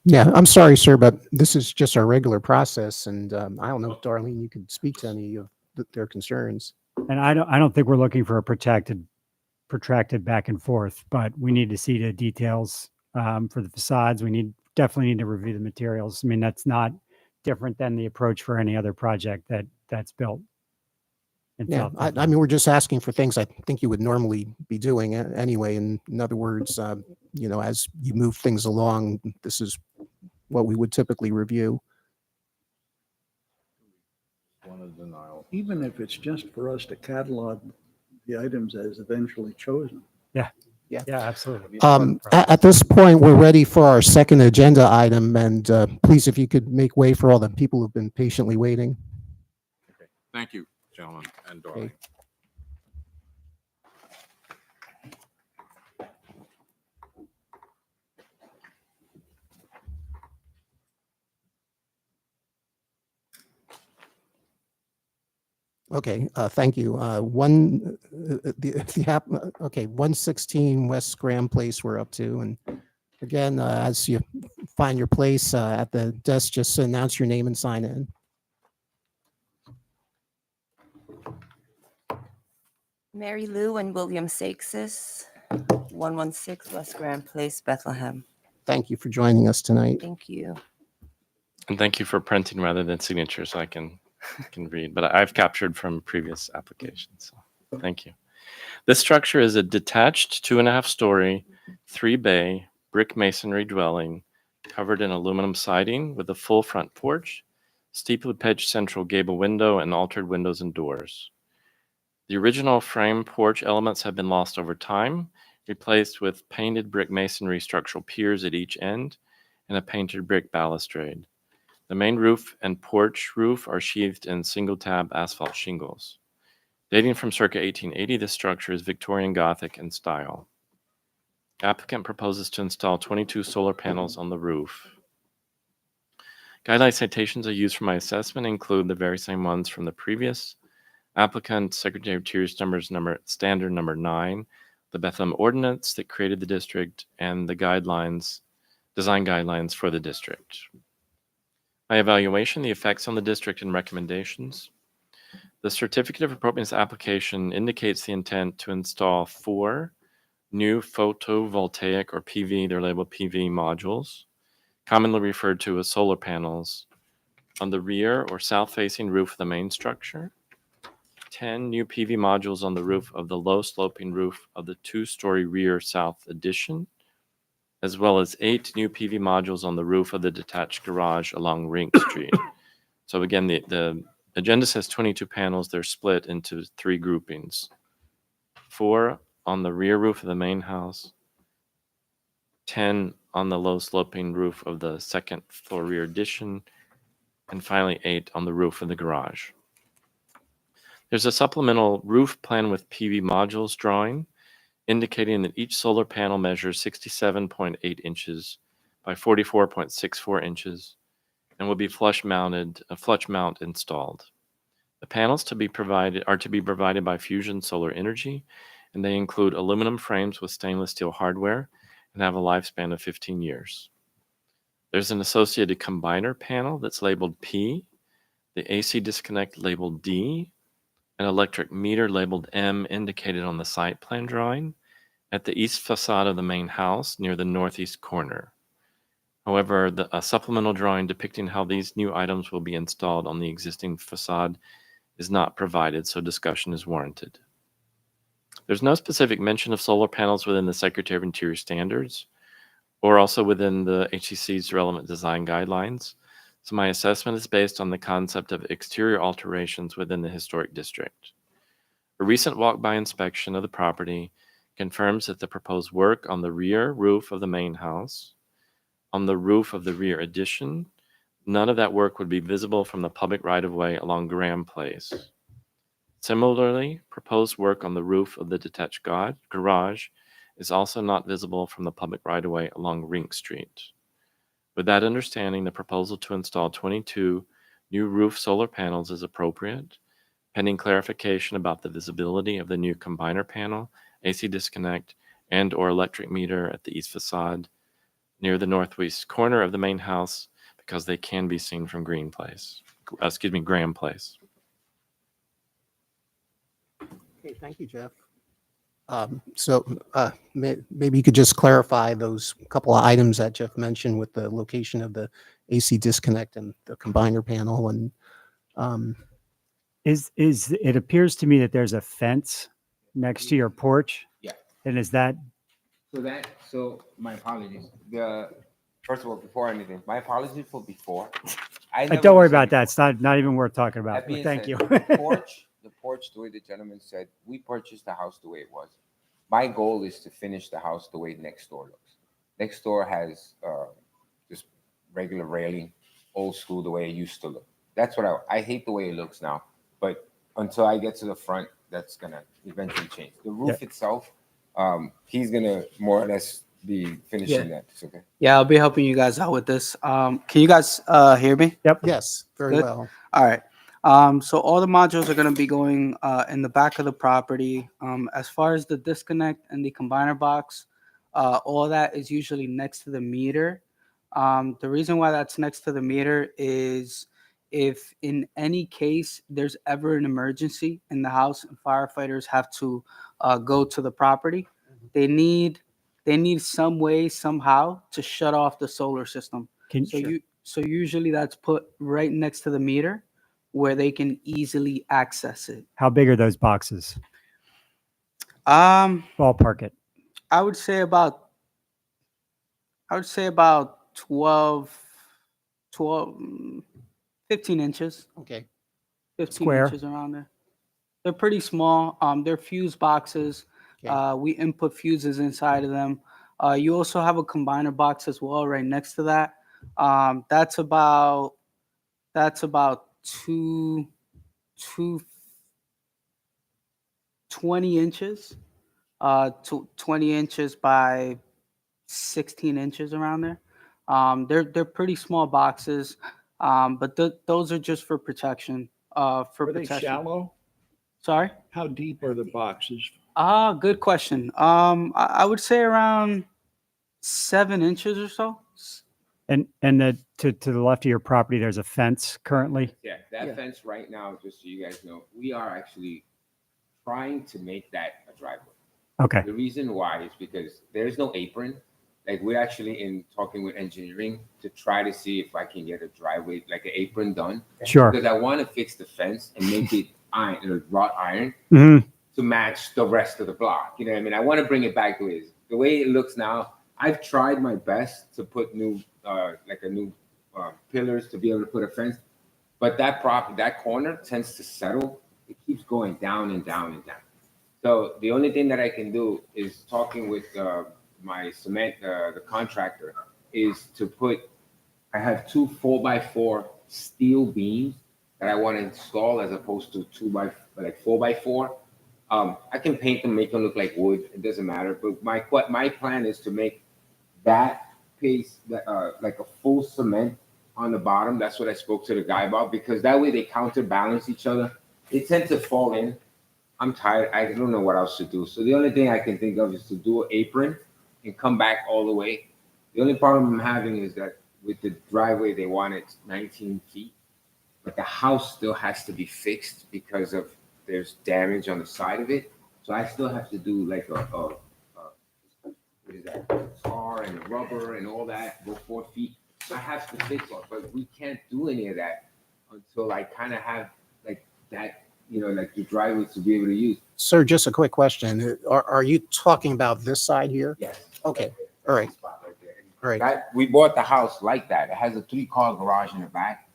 Yeah, I'm sorry, sir, but this is just our regular process, and I don't know if Darlene, you could speak to any of their concerns. and I don't think we're looking for a protracted back and forth, but we need to see the details for the facades. We definitely need to review the materials. I mean, that's not different than the approach for any other project that's built. in Yeah, South I Bethlehem. mean, we're just asking for things I think you would normally be doing anyway. In other words, you know, as you move things along, this is what we would typically review. One of denial. Even if it's just for us to catalog the items as eventually chosen. Yeah, absolutely. At this point, we're ready for our second agenda item, and please, if you could make way for all the people who've been patiently waiting. Thank you, gentlemen and Dorothy. Okay. Okay, thank you. Okay, 116 West Graham Place we're up to. And again, as you find your place at the desk, just announce your name and sign in. Mary Lou and William Sakes, 116 West Grand Place, Bethlehem. Thank you for joining us tonight. Thank you. And thank you for printing rather than signature so I can read, but I've captured from previous applications. So thank you. This structure is a detached 2.5-story, 3-bay brick masonry dwelling covered in aluminum siding with a full front porch, steeply pitched central gable window, and altered windows and doors. The original frame porch elements have been lost over time, replaced with painted brick masonry structural piers at each end and a painted brick balustrade. The main roof and porch roof are sheathed in single-tab asphalt shingles. Dating from circa 1880, this structure is Victorian Gothic in style. Applicant proposes to install 22 solar panels on the roof. Guideline citations I used for my assessment include the very same ones from the previous applicant, Secretary of Interior standard number 9, the Bethlehem ordinance that created the district, and the guidelines, design guidelines for the district. My evaluation, the effects on the district and recommendations. The certificate of appropriateness application indicates the intent to install 4 new photovoltaic or PV, they're labeled PV modules, commonly referred to as solar panels, on the rear or south-facing roof of the main structure. 10 new PV modules on the roof of the low-sloping roof of the 2-story rear south addition, as well as 8 new PV modules on the roof of the detached garage along Rink Street. So again, the agenda says 22 panels. They're split into 3 groupings. 4 on the rear roof of the main house, 10 on the low-sloping roof of the second floor rear addition, and finally 8 on the roof of the garage. There's a supplemental roof plan with PV modules drawing, indicating that each solar panel measures 67.8 inches by 44.64 inches and will be flush mount installed. The panels are to be provided by Fusion Solar Energy, and they include aluminum frames with stainless steel hardware and have a lifespan of 15 years. There's an associated combiner panel that's labeled P, the AC disconnect labeled D, an electric meter labeled M indicated on the site plan drawing at the east facade of the main house near the northeast corner. However, a supplemental drawing depicting how these new items will be installed on the existing facade is not provided, so discussion is warranted. There's no specific mention of solar panels within the Secretary of Interior standards or also within the HCC's relevant design guidelines. So my assessment is based on the concept of exterior alterations within the historic district. A recent walk-by inspection of the property confirms that the proposed work on the rear roof of the main house, on the roof of the rear addition, none of that work would be visible from the public right-of-way along Graham Place. Similarly, proposed work on the roof of the detached garage is also not visible from the public right-of-way along Rink Street. With that understanding, the proposal to install 22 new roof solar panels is appropriate, pending clarification about the visibility of the new combiner panel, AC disconnect, and/or electric meter at the east facade near the northwest corner of the main house, because they can be seen from Graham Place. Okay, thank you, Jeff. Maybe you could just clarify those couple of items that Jeff mentioned with the location of the AC disconnect and the combiner panel. And It appears to me that there's a fence next to your porch. Yeah. And is that, So my apologies. First of all, before anything, my apologies for before. don't worry about that. It's not even worth talking about. That being Thank said, you. The porch, the way the gentleman said, we purchased the house the way it was. My goal is to finish the house the way next door looks. Next door has just regular railing, old school, the way it used to look. That's what I hate the way it looks now, but until I get to the front, that's gonna eventually change. The roof itself, he's gonna more or less be finishing that. It's okay. Yeah, I'll be helping you guys out with this. Can you guys hear me? Yes, very Good. well. All right. So all the modules are going to be going in the back of the property. As far as the disconnect and the combiner box, all that is usually next to the meter. The reason why that's next to the meter is if in any case there's ever an emergency in the house and firefighters have to go to the property, they need some way somehow to shut off the solar system. So usually that's put right next to the meter where they can easily access it. How big are those boxes? Ballpark it. I would say about 15 inches. Okay. 15 Square. inches around there. They're pretty small. They're fuse boxes. Okay. We input fuses inside of them. You also have a combiner box as well right next to that. That's about 20 inches, 20 inches by 16 inches around there. They're pretty small boxes, but those are just for protection. Are they shallow? Sorry? How deep are the boxes? Good question. I would say around 7 inches or so. And to the left of your property, there's a fence currently. Yeah, that fence right now, just so you guys know, we are actually trying to make that a driveway. Okay. The reason why is because there's no apron. Like we're actually in talking with engineering to try to see if I can get a driveway, like an apron done. Sure. Because I want to fix the fence and make it iron, wrought iron Mhm. to match the rest of the block. You know what I mean? I want to bring it back to the way it looks now. I've tried my best to put new pillars to be able to put a fence, but that corner tends to settle. It keeps going down and down and down. So the only thing that I can do is talking with my cement, the contractor, is to put. I have 2 4x4 steel beams that I want to install as opposed to 4x4. I can paint them, make them look like wood. It doesn't matter. But my plan is to make that piece like a full cement on the bottom. That's what I spoke to the guy about, because that way they counterbalance each other. They tend to fall in. I'm tired. I don't know what else to do. So the only thing I can think of is to do an apron and come back all the way. The only problem I'm having is that with the driveway, they want it 19 feet, but the house still has to be fixed because there's damage on the side of it. So I still have to do like what is that? Tar and rubber and all that, go 4 feet. I have to fix it, but we can't do any of that until I kind of have like that, like the driveway to be able to use. Sir, just a quick question. Are you talking about this side here? Yes. Okay. All right. Spot right there. All right. We bought the house like that. It has a 3-car garage in the back,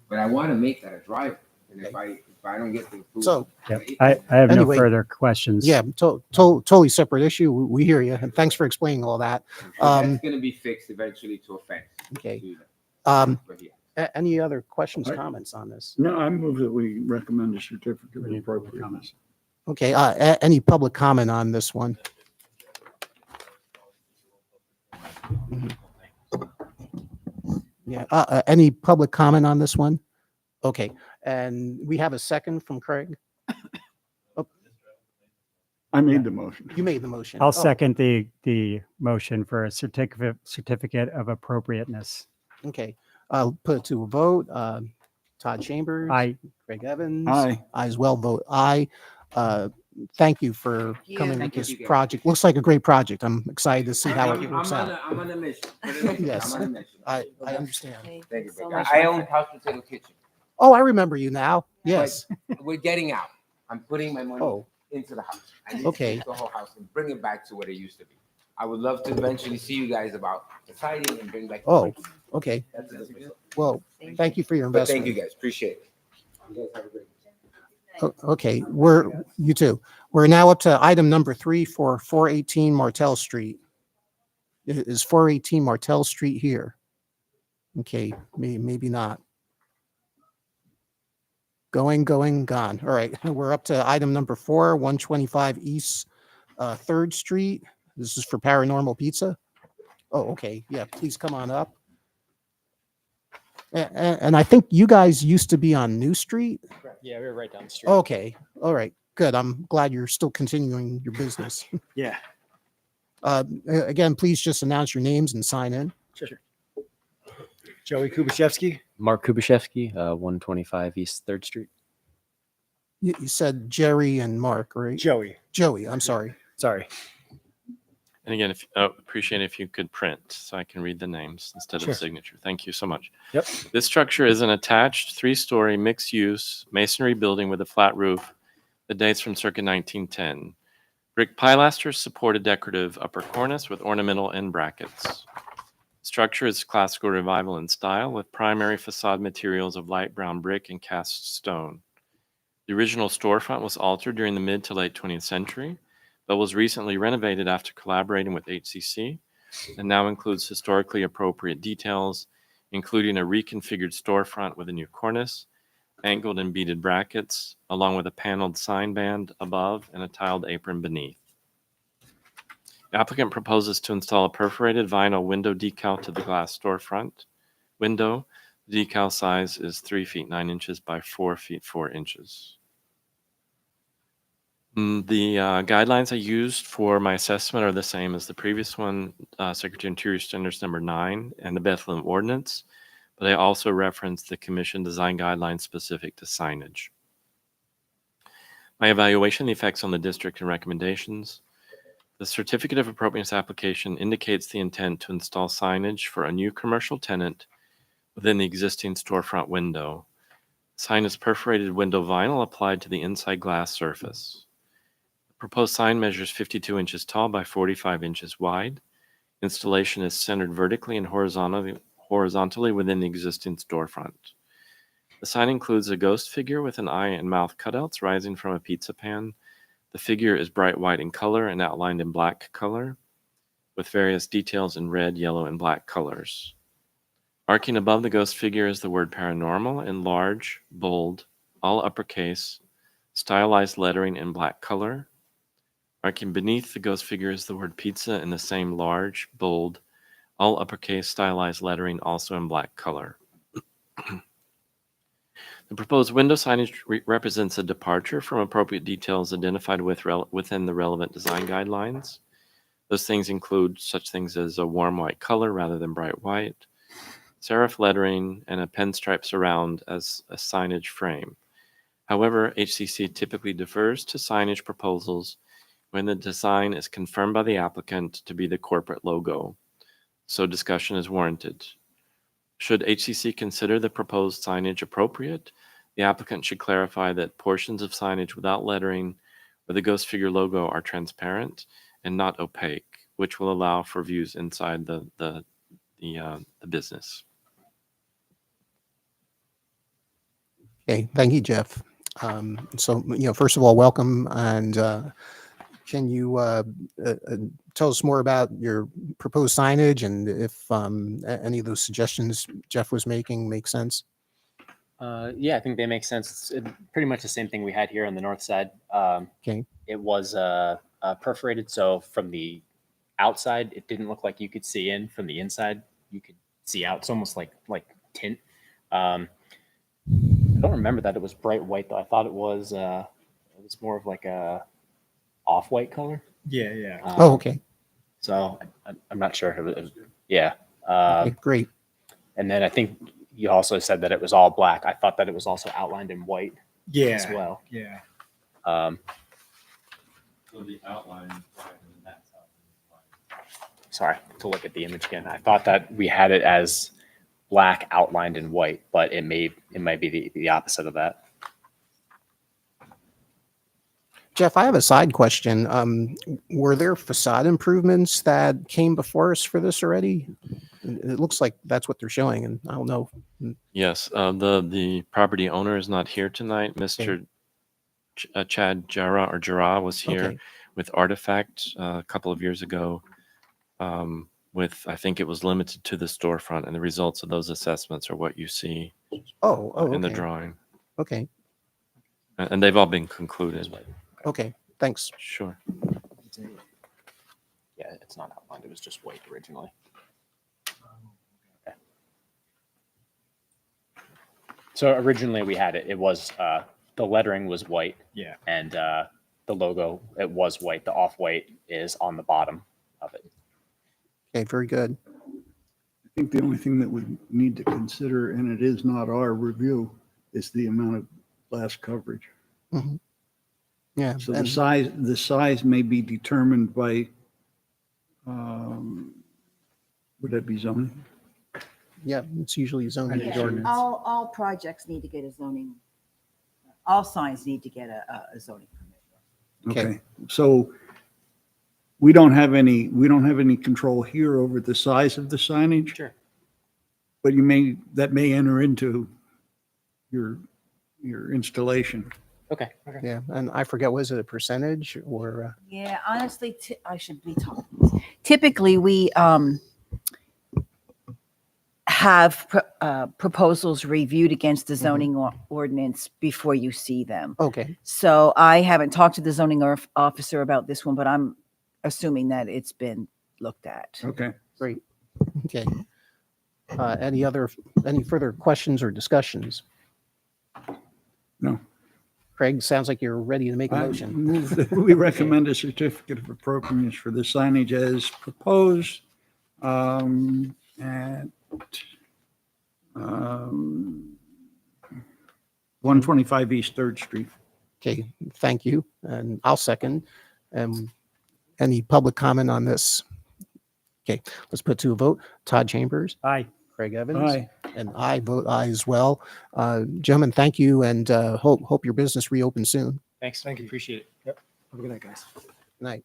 but I want to make that a driveway. And if I don't get the approval, So, Yep. I have Anyway, no further questions. yeah, totally separate issue. We hear you. And thanks for explaining all that. that's going to be fixed eventually to a fence. Okay. To the- Um, but yeah. Any other questions, I- comments on this? No, I move that we recommend a certificate of appropriateness. Okay, any public comment on this one? Mhm. Yeah, any public comment on this one? Okay, and we have a second from Craig. I made the motion. You made the motion. I'll Oh, second the motion for a certificate of appropriateness. Okay, I'll put it to a vote. Todd Chambers. I Craig Evans. Aye. I as well vote aye. Thank you for you. coming with Thank you, this you guys. project. Looks like a great project. I'm excited to see how it works out. I'm on a mission. Yes. I'm on a mission. I understand. Thank Thank you. so Big much. guy. I own Couch Potato Kitchen. Oh, I remember you now. Yes. We're getting out. I'm putting my money Oh, into the house. I need to Okay. take the whole house and bring it back to what it used to be. I would love to eventually see you guys about deciding and bring back. the oh, money. okay. That's a different story. Well, thank you for your But thank investment. you guys, appreciate it. You guys have a great. Okay, you too. We're now up to item number 3 for 418 Martell Street. Is 418 Martell Street here? Okay, maybe not. Going, gone. All right, we're up to item number 4, 125 East 3rd Street. This is for Paranormal Pizza. Oh, okay. Yeah, please come on up. And I think you guys used to be on New Street. Yeah, we were right down the street. Okay, all right, good. I'm glad you're still continuing your business. Yeah. Again, please just announce your names and sign in. Sure. Joey Kubashevsky. Mark Kubashevsky, 125 East 3rd Street. You said Jerry and Mark, right? Joey. Joey, I'm sorry. Sorry. And again, if appreciate if you could print so I can read the names instead Sure. of signature. Thank you so much. Yep. This structure is an attached 3-story mixed-use masonry building with a flat roof that dates from circa 1910. Brick pilasters support a decorative upper cornice with ornamental end brackets. Structure is classical revival in style with primary facade materials of light brown brick and cast stone. The original storefront was altered during the mid to late 20th century, but was recently renovated after collaborating with HCC and now includes historically appropriate details, including a reconfigured storefront with a new cornice, angled and beaded brackets, along with a paneled sign band above and a tiled apron beneath. The applicant proposes to install a perforated vinyl window decal to the glass storefront window. The decal size is 3 feet 9 inches by 4 feet 4 inches. The guidelines I used for my assessment are the same as the previous one, Secretary of Interior Standards number 9 and the Bethlehem Ordinance, but I also referenced the Commission design guidelines specific to signage. My evaluation, the effects on the district and recommendations. The Certificate of Appropriateness application indicates the intent to install signage for a new commercial tenant within the existing storefront window. Sign is perforated window vinyl applied to the inside glass surface. The proposed sign measures 52 inches tall by 45 inches wide. Installation is centered vertically and horizontally within the existing storefront. The sign includes a ghost figure with an eye and mouth cutouts rising from a pizza pan. The figure is bright white in color and outlined in black color, with various details in red, yellow, and black colors. Arcing above the ghost figure is the word paranormal in large, bold, all uppercase, stylized lettering in black color. Arcing beneath the ghost figure is the word pizza in the same large, bold, all uppercase, stylized lettering also in black color. The proposed window signage represents a departure from appropriate details identified within the relevant design guidelines. Those things include such things as a warm white color rather than bright white, serif lettering, and a pinstripe surround as a signage frame. However, HCC typically defers to signage proposals when the design is confirmed by the applicant to be the corporate logo, so discussion is warranted. Should HCC consider the proposed signage appropriate, the applicant should clarify that portions of signage without lettering or the ghost figure logo are transparent and not opaque, which will allow for views inside the business. Okay, thank you, Jeff. First of all, welcome. And can you tell us more about your proposed signage and if any of those suggestions Jeff was making make sense? Yeah, I think they make sense. It's pretty much the same thing we had here on the north side. Okay. It was perforated, so from the outside, it didn't look like you could see in. From the inside, you could see out. It's almost like tint. I don't remember that it was bright white though. I thought it was more of like a off-white color. Yeah. Okay. So I'm not sure. It was, yeah. Okay, great. And then I think you also said that it was all black. I thought that it was also outlined in white as well. Yeah. So the outline. Sorry to look at the image again. I thought that we had it as black outlined in white, but it might be the opposite of that. Jeff, I have a side question. Were there facade improvements that came before us for this already? It looks like that's what they're showing, and I don't know. Yes, the property owner is not here tonight. Mr. Chad Jara was here Okay. with Artifact a couple of years ago. I think it was limited to the storefront, and the results of those assessments are what you see Oh, in the okay. drawing. Okay. And they've all been concluded. Okay. Thanks. Sure. Yeah, it's not outlined. It was just white originally. Okay. So originally we had it. It was the lettering was white. Yeah. And the logo, it was white. The off-white is on the bottom of it. Okay. Very good. I think the only thing that we need to consider, and it is not our review, is the amount of glass coverage. Mhm. Yeah. So and- the size may be determined by, would that be zoning? Yeah, it's usually zoning. Yeah. ordinance. All projects need to get a zoning, all signs need to get a zoning permit. Okay. Okay, so we don't have any control here over the size of the signage? Sure. But that may enter into your installation. Okay. Yeah. And I forget, was it a percentage or? Yeah, honestly, I should be talking. Typically, we have proposals reviewed against the zoning ordinance before you see them. Okay. So I haven't talked to the zoning officer about this one, but I'm assuming that it's been looked at. Okay. Great. Okay. Any further questions or discussions? No. Craig, sounds like you're ready to make a I motion. move that we recommend a certificate of appropriateness for the signage as proposed at 125 East Third Street. Okay, thank you. And I'll second. Any public comment on this? Okay, let's put to a vote. Todd Chambers, Aye. Craig Evans. Aye. And I vote aye as well. Gentlemen, thank you, and hope your business reopens soon. Thanks. Thank you. Appreciate it. Have a good night, guys. Good night.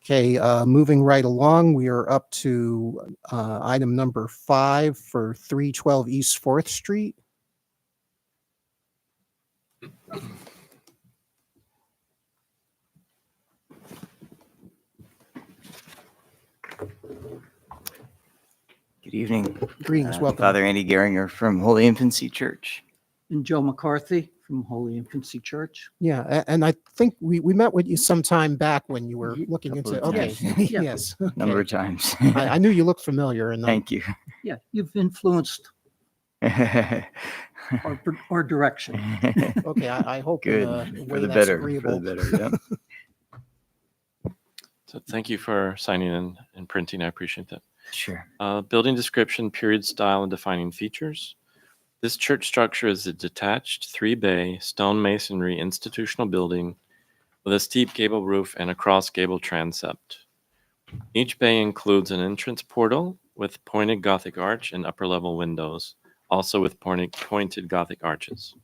Okay, moving right along, we are up to item number 5 for 312 East 4th Street. Good evening. Greetings, welcome. Father Andy Geringer from Holy Infancy Church. And Joe McCarthy from Holy Infancy Church. Yeah, and I think we met with you some time back when you were looking Couple into, of okay, times. Yeah. yes. Number okay. of times. I knew you looked familiar. And Thank you. Yeah, you've influenced our direction. Okay, I hope in Good. a For way the that's better. For agreeable. the better, yeah. So thank you for signing and printing. I appreciate that. Sure. Building description, period style, and defining features. This church structure is a detached 3-bay stone masonry institutional building with a steep gable roof and a cross gable transept. Each bay includes an entrance portal with pointed Gothic arch and upper level windows, also with pointed Gothic arches.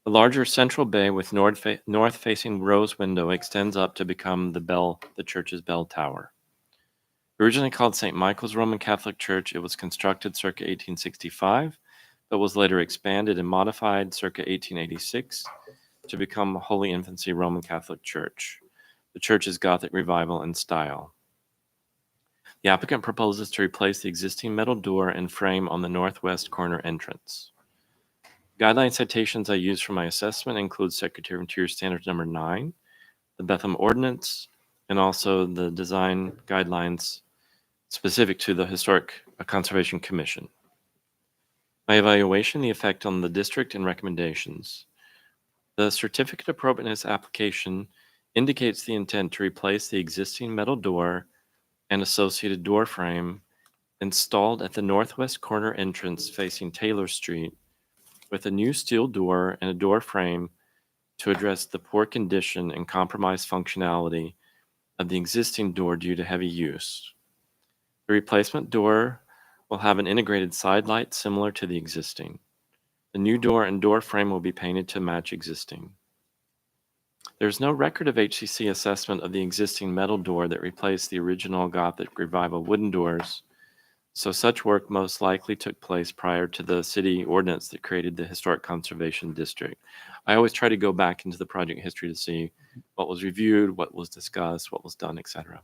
The larger central bay with north-facing rose window extends up to become the church's bell tower. Originally called St. Michael's Roman Catholic Church, it was constructed circa 1865, but was later expanded and modified circa 1886 to become Holy Infancy Roman Catholic Church. The church's Gothic revival in style. The applicant proposes to replace the existing metal door and frame on the northwest corner entrance. Guideline citations I used for my assessment include Secretary of Interior Standards number 9, the Bethlehem Ordinance, and also the design guidelines specific to the Historic Conservation Commission. My evaluation, the effect on the district, and recommendations. The certificate of appropriateness application indicates the intent to replace the existing metal door and associated door frame installed at the northwest corner entrance facing Taylor Street with a new steel door and a door frame to address the poor condition and compromised functionality of the existing door due to heavy use. The replacement door will have an integrated side light similar to the existing. The new door and door frame will be painted to match existing. There's no record of HCC assessment of the existing metal door that replaced the original Gothic Revival wooden doors, so such work most likely took place prior to the city ordinance that created the Historic Conservation District. I always try to go back into the project history to see what was reviewed, what was discussed, what was done, etc.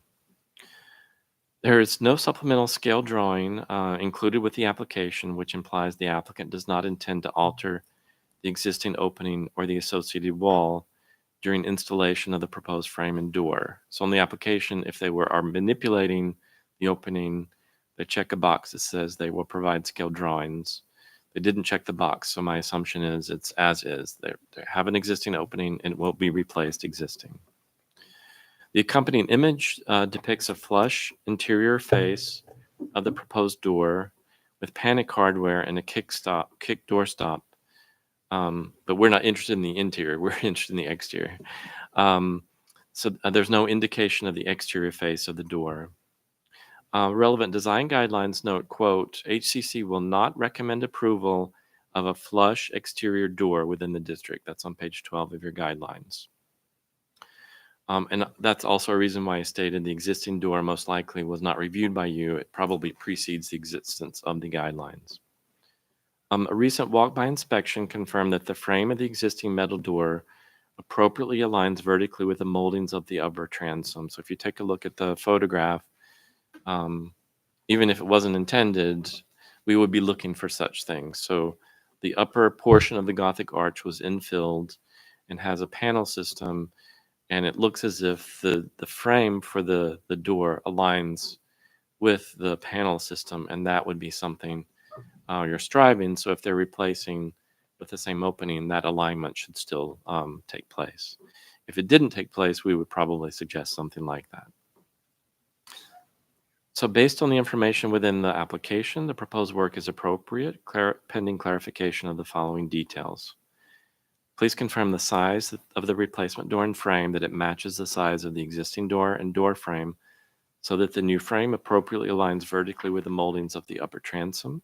There is no supplemental scale drawing included with the application, which implies the applicant does not intend to alter the existing opening or the associated wall during installation of the proposed frame and door. So on the application, if they are manipulating the opening, they check a box that says they will provide scale drawings. They didn't check the box, so my assumption is it's as is. They have an existing opening and it will be replaced existing. The accompanying image depicts a flush interior face of the proposed door with panic hardware and a kick door stop. But we're not interested in the interior, we're interested in the exterior. So there's no indication of the exterior face of the door. Relevant design guidelines note, quote, HCC will not recommend approval of a flush exterior door within the district. That's on page 12 of your guidelines. And that's also a reason why I stated the existing door most likely was not reviewed by you. It probably precedes the existence of the guidelines. A recent walk-by inspection confirmed that the frame of the existing metal door appropriately aligns vertically with the moldings of the upper transom. So if you take a look at the photograph, even if it wasn't intended, we would be looking for such things. So the upper portion of the Gothic arch was infilled and has a panel system, and it looks as if the frame for the door aligns with the panel system, and that would be something you're striving. So if they're replacing with the same opening, that alignment should still take place. If it didn't take place, we would probably suggest something like that. So based on the information within the application, the proposed work is appropriate, pending clarification of the following details. Please confirm the size of the replacement door and frame, that it matches the size of the existing door and door frame, so that the new frame appropriately aligns vertically with the moldings of the upper transom.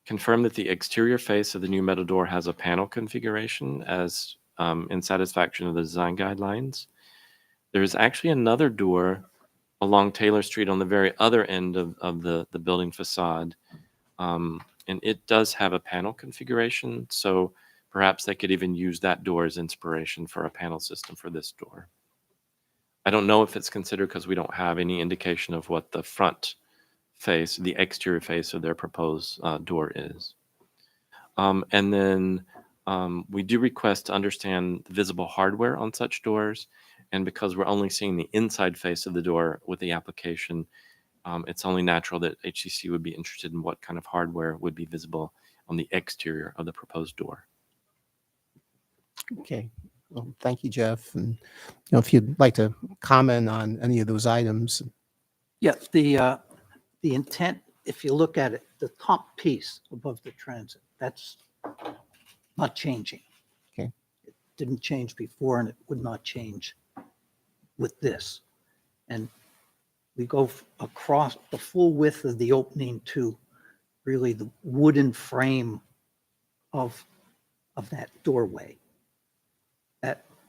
Confirm that the exterior face of the new metal door has a panel configuration as in satisfaction of the design guidelines. There is actually another door along Taylor Street on the very other end of the building facade. And it does have a panel configuration, so perhaps they could even use that door as inspiration for a panel system for this door. I don't know if it's considered because we don't have any indication of what the front face, the exterior face of their proposed door is. And then we do request to understand the visible hardware on such doors. And because we're only seeing the inside face of the door with the application, it's only natural that HCC would be interested in what kind of hardware would be visible on the exterior of the proposed door. Okay. Well, thank you, Jeff. And if you'd like to comment on any of those items. Yeah, the intent, if you look at it, the top piece above the transit, that's not changing. Okay. It didn't change before, and it would not change with this. And we go across the full width of the opening to really the wooden frame of that doorway.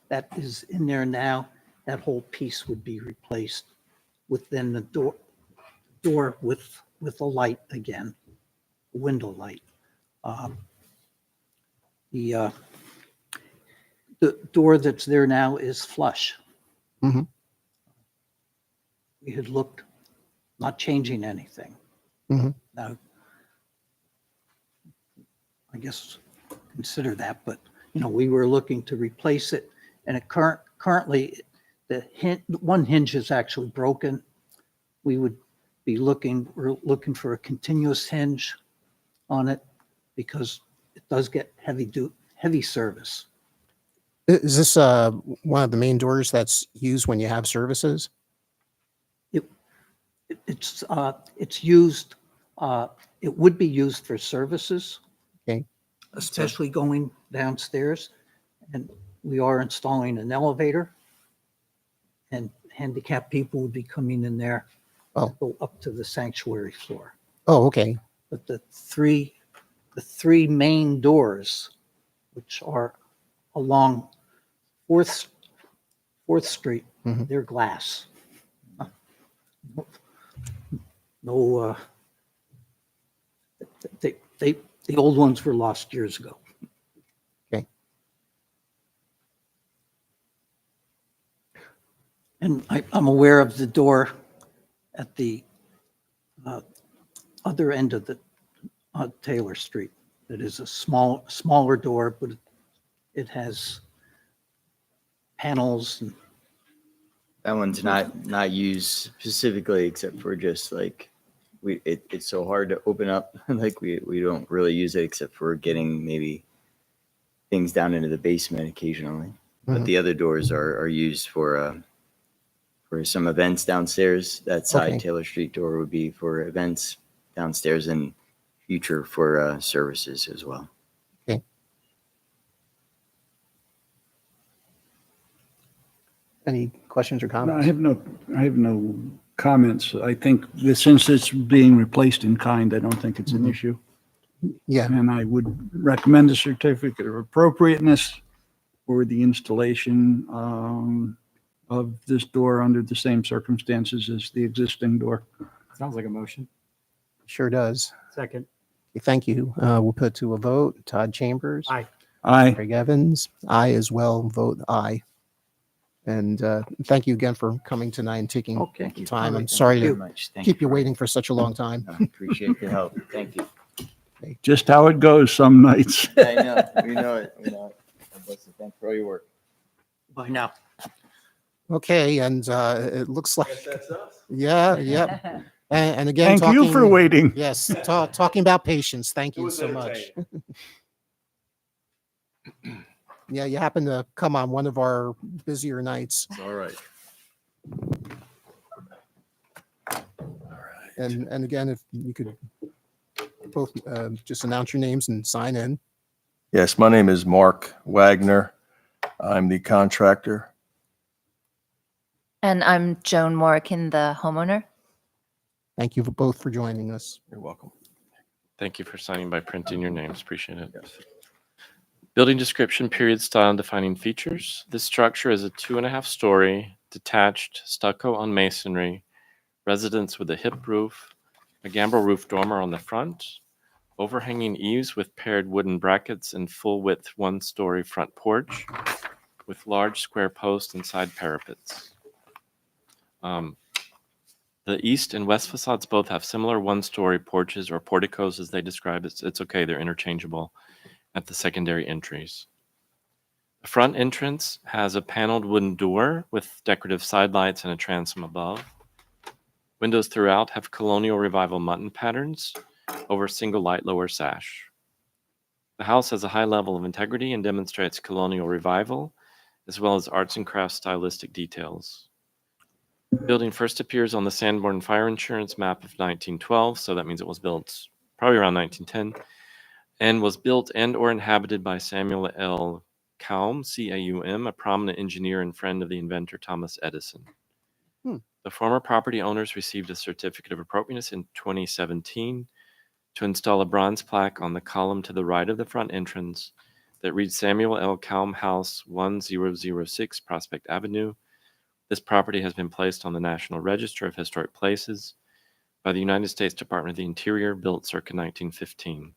That is in there now. That whole piece would be replaced within the door with a light again, window light. The door that's there now is flush. Mm-hmm. We had looked, not changing anything. Mm-hmm. Now, I guess consider that, but we were looking to replace it, and it currently one hinge is actually broken. We would be looking for a continuous hinge on it because it does get heavy service. Is this one of the main doors that's used when you have services? It's used. It would be used for services. Okay. Especially going downstairs, and we are installing an elevator, and handicapped people would be coming in there to go up to the sanctuary floor. Oh, okay. But the three main doors, which are along Fourth Street, Mhm. they're glass. No, the old ones were lost years ago. Okay. And I'm aware of the door at the other end of the Taylor Street. It is a smaller door, but it has panels and That one's not used specifically except for just like it's so hard to open up. Like we don't really use it except for getting maybe things down into the basement occasionally. But Mhm. the other doors are used for some events downstairs. That side Okay. Taylor Street door would be for events downstairs and future for services as well. Okay. Any questions or No, comments? I have no comments. I think that since it's being replaced in kind, I don't think it's an Mhm. issue. Yeah. And I would recommend a certificate of appropriateness for the installation of this door under the same circumstances as the existing door. Sounds like a motion. Sure does. Second. Okay, thank you. We'll put to a vote. Todd Chambers. Aye. Aye. Craig Evans. Aye as well. Vote aye. And thank you again for coming tonight and taking Okay. Thank you. time. I'm Thank sorry you to very much. Thank keep you for- waiting for such a long time. I appreciate the help. Thank you. Just how it goes some nights. I know. We know it. We know it. Thanks for all your work. by now. Okay, and it looks like yeah, yeah. And again, Thank you for talking- waiting. Yes, talking about patience. Thank you so much. Yeah, you happen to come on one of our busier nights. All right. And again, if you could both just announce your names and sign in. Yes, my name is Mark Wagner. I'm the contractor. And I'm Joan Morikin, the homeowner. Thank you both for joining us. You're welcome. Thank you for signing by printing your names. Appreciate it. Building description, period, style, and defining features. This structure is a 2.5-story detached stucco on masonry residence with a hip roof, a gambrel roof dormer on the front, overhanging eaves with paired wooden brackets, and full width 1-story front porch with large square posts and side parapets. The east and west facades both have similar 1-story porches or porticos as they describe it. It's okay, they're interchangeable at the secondary entries. The front entrance has a paneled wooden door with decorative side lights and a transom above. Windows throughout have colonial revival mutton patterns over a single light lower sash. The house has a high level of integrity and demonstrates colonial revival, as well as arts and crafts stylistic details. The building first appears on the Sanborn Fire Insurance map of 1912, so that means it was built probably around 1910, and was built and or inhabited by Samuel L. Caum, C-A-U-M, a prominent engineer and friend of the inventor Thomas Edison. The former property owners received a certificate of appropriateness in 2017 to install a bronze plaque on the column to the right of the front entrance that reads Samuel L. Caum House, 1006 Prospect Avenue. This property has been placed on the National Register of Historic Places by the United States Department of the Interior, built circa 1915.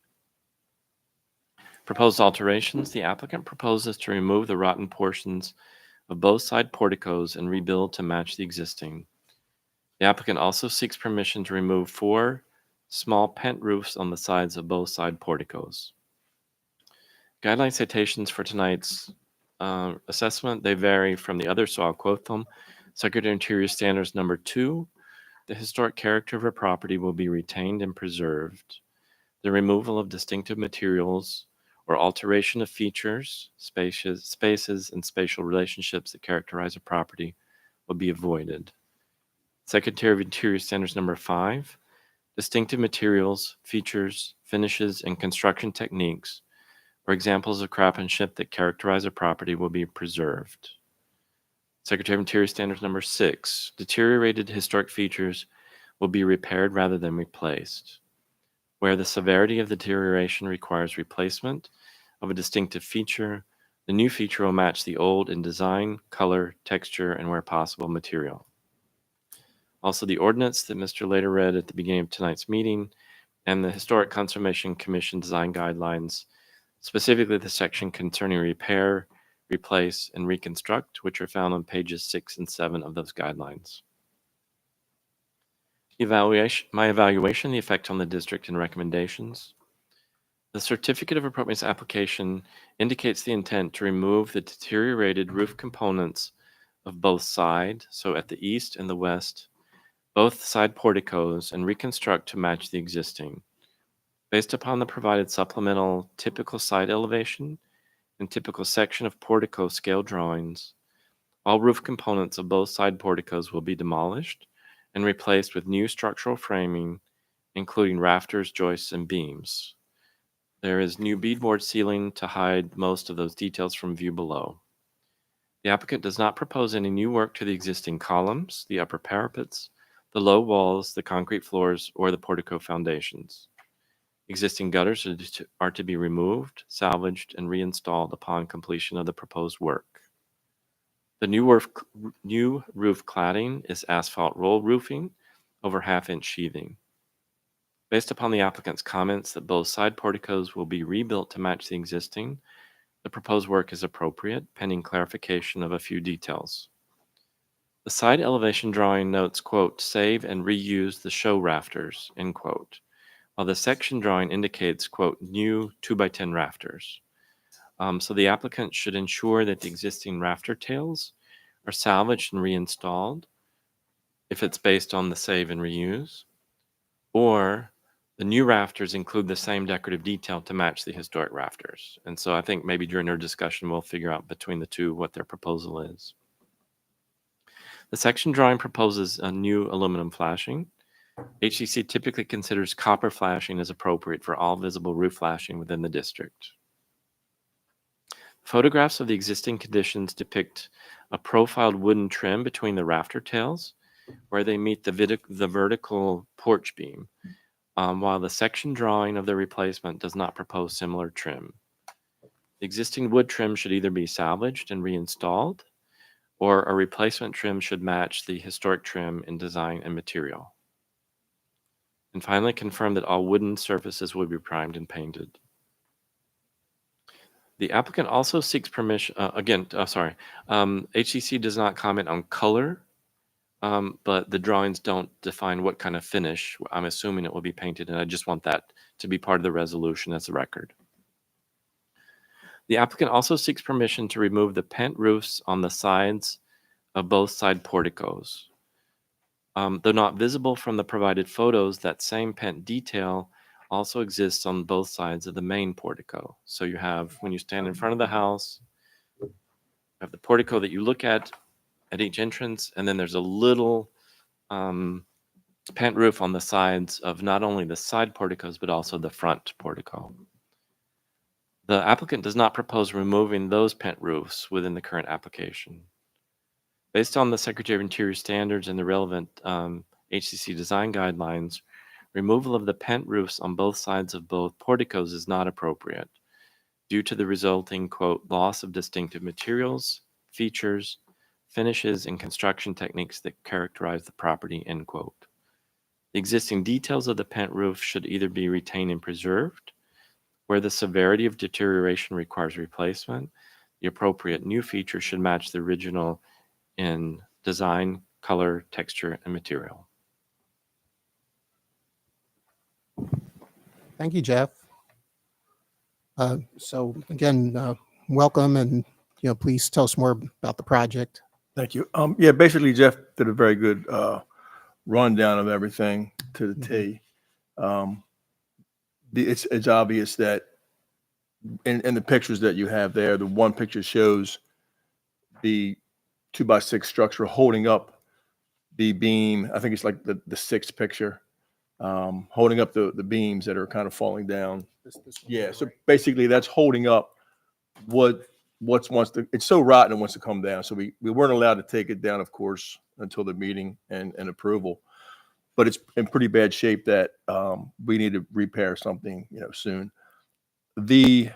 Proposed alterations. The applicant proposes to remove the rotten portions of both side porticos and rebuild to match the existing. The applicant also seeks permission to remove 4 small pent roofs on the sides of both side porticos. Guideline citations for tonight's assessment, they vary from the others, so I'll quote them. Secretary of Interior Standards number 2, the historic character of a property will be retained and preserved. The removal of distinctive materials or alteration of features, spaces, and spatial relationships that characterize a property will be avoided. Secretary of Interior Standards number 5, distinctive materials, features, finishes, and construction techniques or examples of craftsmanship that characterize a property will be preserved. Secretary of Interior Standards number 6, deteriorated historic features will be repaired rather than replaced. Where the severity of the deterioration requires replacement of a distinctive feature, the new feature will match the old in design, color, texture, and where possible, material. Also, the ordinance that Mr. Later read at the beginning of tonight's meeting and the Historic Conservation Commission design guidelines, specifically the section concerning repair, replace, and reconstruct, which are found on pages 6 and 7 of those guidelines. My evaluation, the effect on the district and recommendations. The certificate of appropriateness application indicates the intent to remove the deteriorated roof components of both sides, so at the east and the west, both side porticos, and reconstruct to match the existing. Based upon the provided supplemental typical side elevation and typical section of portico scale drawings, all roof components of both side porticos will be demolished and replaced with new structural framing, including rafters, joists, and beams. There is new beadboard ceiling to hide most of those details from view below. The applicant does not propose any new work to the existing columns, the upper parapets, the low walls, the concrete floors, or the portico foundations. Existing gutters are to be removed, salvaged, and reinstalled upon completion of the proposed work. The new roof cladding is asphalt roll roofing over half-inch sheathing. Based upon the applicant's comments that both side porticos will be rebuilt to match the existing, the proposed work is appropriate, pending clarification of a few details. The side elevation drawing notes, quote, save and reuse the show rafters, end quote, while the section drawing indicates, quote, new 2x10 rafters. So the applicant should ensure that the existing rafter tails are salvaged and reinstalled if it's based on the save and reuse, or the new rafters include the same decorative detail to match the historic rafters. And so I think maybe during our discussion, we'll figure out between the two what their proposal is. The section drawing proposes a new aluminum flashing. HCC typically considers copper flashing as appropriate for all visible roof flashing within the district. Photographs of the existing conditions depict a profiled wooden trim between the rafter tails where they meet the vertical porch beam, while the section drawing of the replacement does not propose similar trim. The existing wood trim should either be salvaged and reinstalled, or a replacement trim should match the historic trim in design and material. And finally, confirm that all wooden surfaces will be primed and painted. The applicant also seeks permission, HCC does not comment on color, but the drawings don't define what kind of finish. I'm assuming it will be painted, and I just want that to be part of the resolution as a record. The applicant also seeks permission to remove the pent roofs on the sides of both side porticos. Though not visible from the provided photos, that same pent detail also exists on both sides of the main portico. So you have, when you stand in front of the house, you have the portico that you look at each entrance, and then there's a little pent roof on the sides of not only the side porticos, but also the front portico. The applicant does not propose removing those pent roofs within the current application. Based on the Secretary of Interior standards and the relevant HCC design guidelines, removal of the pent roofs on both sides of both porticos is not appropriate due to the resulting, quote, loss of distinctive materials, features, finishes, and construction techniques that characterize the property, end quote. The existing details of the pent roof should either be retained and preserved, where the severity of deterioration requires replacement. The appropriate new feature should match the original in design, color, texture, and material. Thank you, Jeff. So again, welcome, and please tell us more about the project. Thank you. Yeah, basically Jeff did a very good rundown of everything to the T. It's obvious that in the pictures that you have there, the one picture shows the 2x6 structure holding up the beam. I think it's like the sixth picture, holding up the beams that are kind of falling down. Yeah, so basically that's holding up it's so rotten it wants to come down. So we weren't allowed to take it down, of course, until the meeting and approval. but it's in pretty bad shape that we need to repair something, soon. The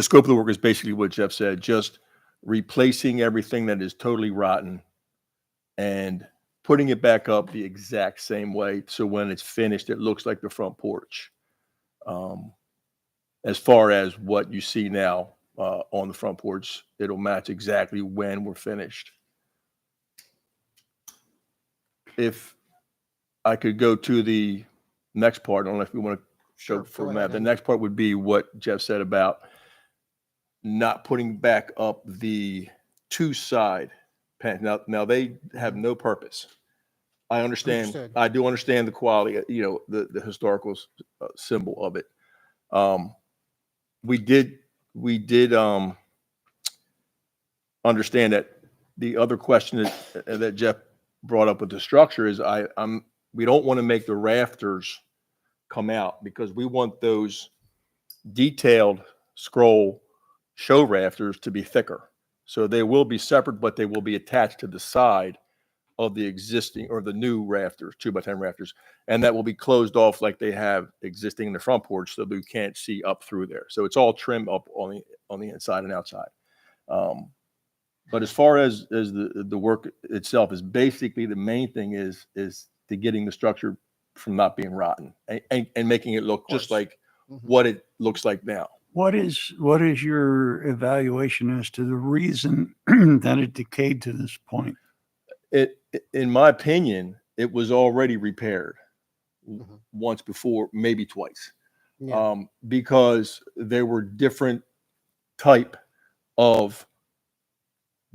scope of the work is basically what Jeff said, just replacing everything that is totally rotten and putting it back up the exact same way. So when it's finished, it looks like the front porch. As far as what you see now on the front porch, it'll match exactly when we're finished. If I could go to the next part, I don't know if we want to show Sure, for go that. ahead, The Andy. next part would be what Jeff said about not putting back up the two side pan. Now they have no purpose. I understand. Understood. I do understand the quality, the historical symbol of it. We did understand that the other question that Jeff brought up with the structure is we don't want to make the rafters come out because we want those detailed scroll show rafters to be thicker. So they will be separate, but they will be attached to the side of the existing or the new rafters, 2x10 rafters, and that will be closed off like they have existing in the front porch, so that you can't see up through there. So it's all trimmed up on the inside and outside. But as far as the work itself is basically the main thing is to getting the structure from not being rotten and making it look just like what it looks like now. What is your evaluation as to the reason that it decayed to this point? In my opinion, it was already repaired once before, maybe twice, because there were different type of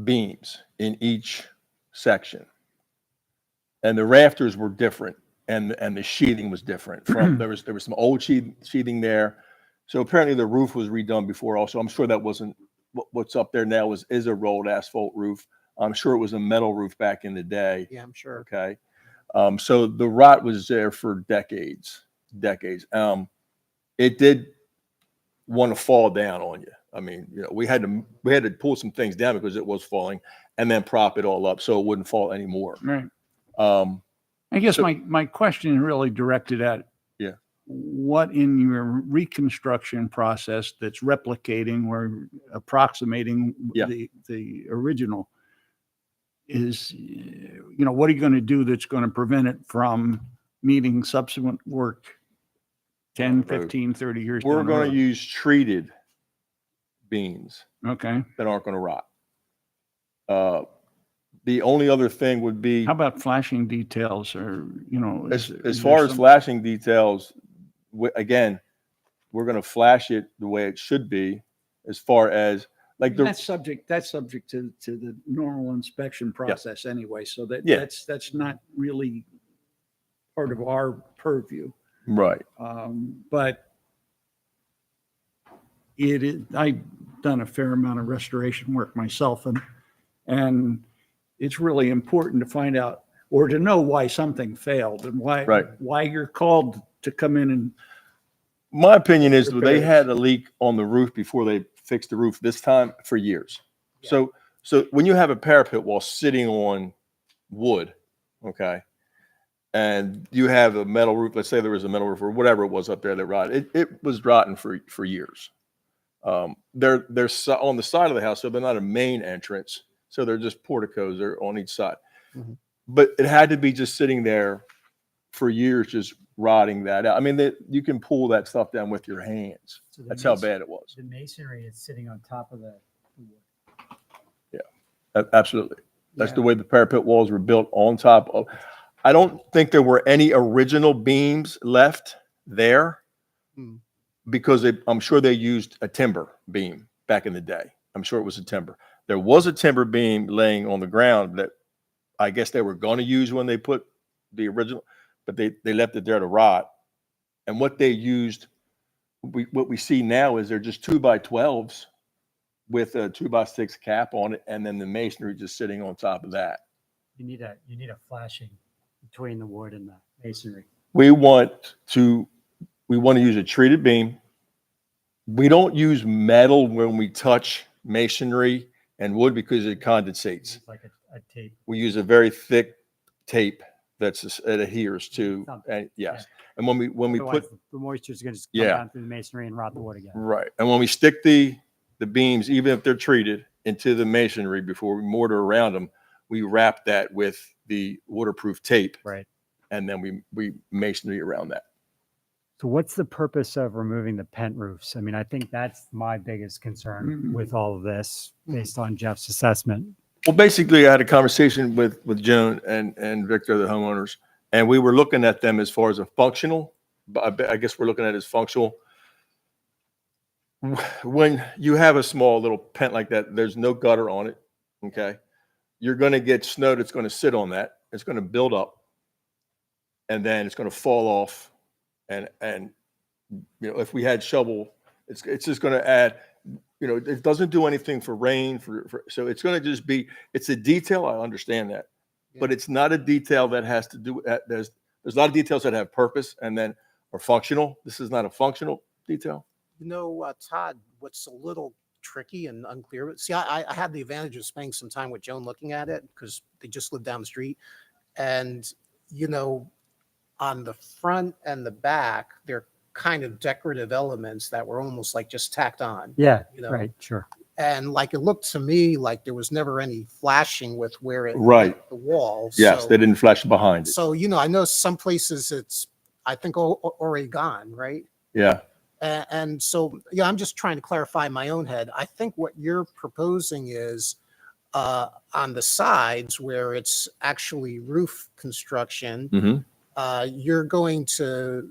beams in each section, and the rafters were different, and the sheathing was different. There was some old sheathing there, so apparently the roof was redone before. Also, I'm sure that wasn't what's up there now is a rolled asphalt roof. I'm sure it was a metal roof back in the day. Yeah, I'm sure. Okay. So the rot was there for decades. It did want to fall down on you. I mean, we had to pull some things down because it was falling and then prop it all up so it wouldn't fall anymore. Right. I guess my question is really directed at what in your reconstruction process that's replicating or approximating the original is, what are you going to do that's going to prevent it from needing subsequent work 10, 15, 30 years We're down the going road? to use treated beams. Okay. That aren't going to rot. The only other thing would be, how about flashing details or, as far as flashing details, again, we're going to flash it the way it should be as far as like that's subject to the normal inspection process anyway. So that's not really part of our purview. Right. But it is, I've done a fair amount of restoration work myself, and it's really important to find out or to know why something failed and why you're called to come in and. My opinion is repair they it. had a leak on the roof before they fixed the roof this time for years. Yeah. So when you have a parapet wall sitting on wood, okay, and you have a metal roof, let's say there was a metal roof or whatever it was up there that rotted, it was rotten for years. They're on the side of the house, so they're not a main entrance. So they're just porticos. They're on each side. Mm-hmm. But it had to be just sitting there for years, just rotting that out. I mean, you can pull that stuff down with your hands. So that's how bad it was. The masonry is sitting on top of the wood. Yeah, absolutely. That's the way the parapet walls were built on top of. I don't think there were any original beams left there because I'm sure they used a timber beam back in the day. I'm sure it was a timber. There was a timber beam laying on the ground that I guess they were going to use when they put the original, but they left it there to rot. And what they used, what we see now is they're just 2x12s with a 2x6 cap on it, and then the masonry just sitting on top of that. You need a flashing between the wood and the masonry. We want to use a treated beam. We don't use metal when we touch masonry and wood because it condensates. It's like a tape. We use a very thick tape it adheres to, Something, and yes. And when we Otherwise, put, the moisture is going to come Yeah. down through the masonry and rot the wood again. right, and when we stick the beams, even if they're treated, into the masonry before we mortar around them, we wrap that with the waterproof tape. Right. And then we masonry around that. So what's the purpose of removing the pent roofs? I mean, I think that's my biggest concern with all of this, based on Jeff's assessment. Well, basically, I had a conversation with Joan and Victor, the homeowners, and we were looking at them as far as a functional, but I guess we're looking at it as functional. When you have a small little pent like that, there's no gutter on it, okay? You're going to get snow that's going to sit on that. It's going to build up, and then it's going to fall off. And you know, if we had shovel, it's just going to add, you know, it doesn't do anything for rain, so it's going to just be, it's a detail. I understand that, but it's not a detail that has to do, there's a lot of details that have purpose and then are functional. This is not a functional detail. You know, Todd, what's a little tricky and unclear, but see, I had the advantage of spending some time with Joan looking at it because they just lived down the street. And, you know, on the front and the back, they're kind of decorative elements that were almost like just tacked on. Yeah, You know? right, sure. And like it looked to me like there was never any flashing with where it Right. hit the wall. Yes, So- they didn't flash behind it. So, you know, I know some places it's, I think, already gone, right? Yeah. And so, yeah, I'm just trying to clarify in my own head. I think what you're proposing is on the sides where it's actually roof construction, you're going to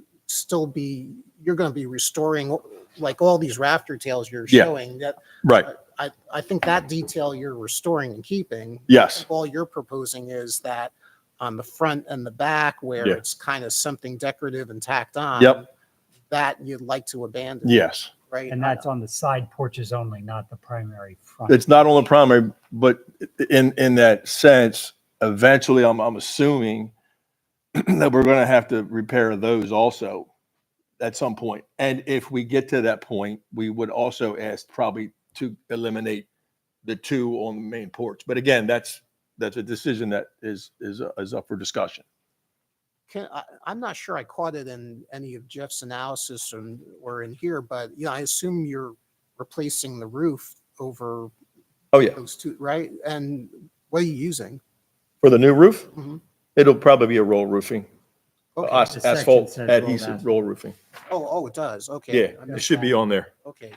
you're going to be restoring like all these rafter tails you're Yeah. showing that. Right. I think that detail you're restoring and keeping. Yes. I think all you're proposing is that on the front and the back where Yeah. it's kind of something decorative and tacked on. Yep. That you'd like to abandon. Yes. Right. And that's on the side porches only, not the primary front. It's not on the primary, but in that sense, eventually, I'm assuming that we're going to have to repair those also at some point. And if we get to that point, we would also ask probably to eliminate the two on the main porch. But again, that's a decision that is up for discussion. I'm not sure I caught it in any of Jeff's analysis or in here, but you know, I assume you're replacing the roof over Oh yeah, those two, right? And what are you using? for the new roof, Mhm. it'll probably be a roll roofing, Okay. The section asphalt says rolled adhesive asphalt. roll roofing. Oh, it does. Okay. Yeah, it should be on there. Okay.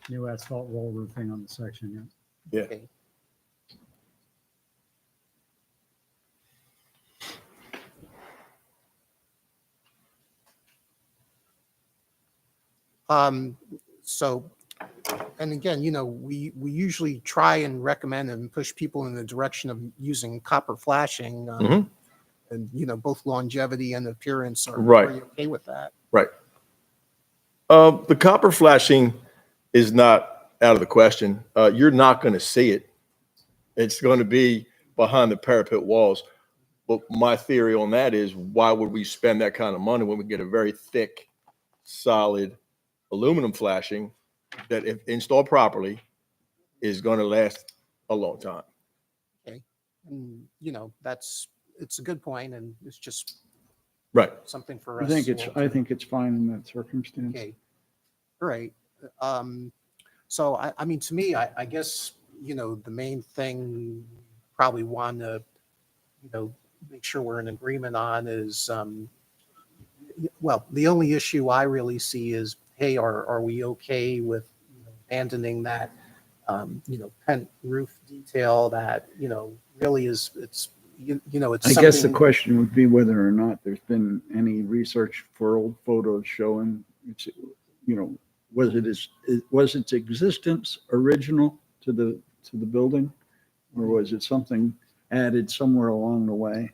New asphalt roll roofing on the section, Yeah. Okay. So, and again, you know, we usually try and recommend and push people in the direction of using copper flashing. Mhm. And, you know, both longevity and appearance are Right. you okay with that? Right. The copper flashing is not out of the question. You're not going to see it. It's going to be behind the parapet walls. But my theory on that is, why would we spend that kind of money when we get a very thick, solid aluminum flashing that, if installed properly, is going to last a long time? Okay. And, you know, it's a good point, and it's just Right. something for I us. think all I to- think it's fine in that circumstance. Okay. All right. So I mean, to me, I guess, you know, the main thing probably want to, you know, make sure we're in agreement on is, well, the only issue I really see is, hey, are we okay with abandoning that, you know, pent roof detail that, you know, really is, it's, you know, it's I guess the something- question would be whether or not there's been any research for old photos showing, it's, you know, was its existence original to the building, or was it something added somewhere along the way?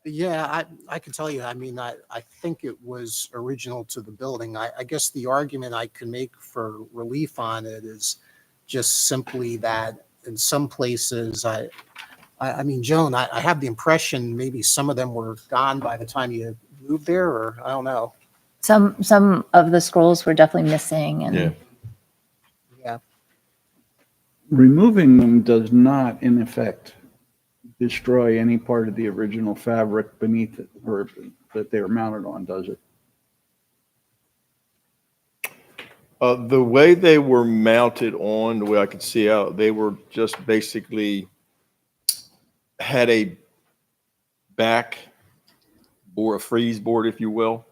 Yeah, I can tell you, I mean, I think it was original to the building. I guess the argument I can make for relief on it is just simply that in some places, I mean, Joan, I have the impression maybe some of them were gone by the time you moved there, or I don't know. Some of the scrolls were definitely missing, and Yeah. Yeah. Removing them does not, in effect, destroy any part of the original fabric beneath it or that they were mounted on, does it? The way they were mounted on, the way I could see out, they were just basically had a back board, a freeze board, if you will.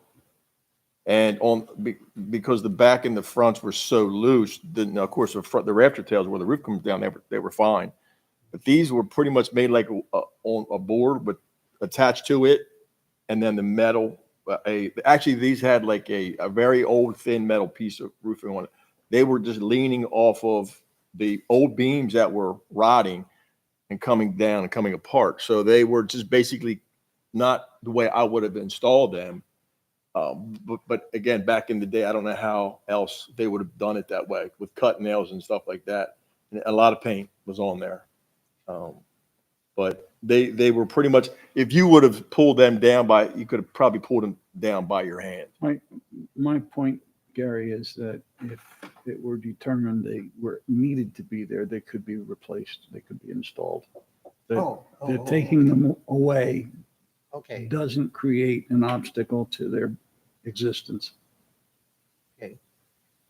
And because the back and the fronts were so loose, then of course the rafter tails where the roof comes down, they were fine. But these were pretty much made like on a board with attached to it, and then the metal. Actually, these had like a very old thin metal piece of roofing on it. They were just leaning off of the old beams that were rotting and coming down and coming apart. So they were just basically not the way I would have installed them. But again, back in the day, I don't know how else they would have done it that way with cut nails and stuff like that. And a lot of paint was on there. But they were pretty much, if you would have pulled them down you could have probably pulled them down by your hand. My point, Gary, is that if it were determined they were needed to be there, they could be replaced, they could be installed. That taking them away doesn't create an obstacle to their existence. Okay.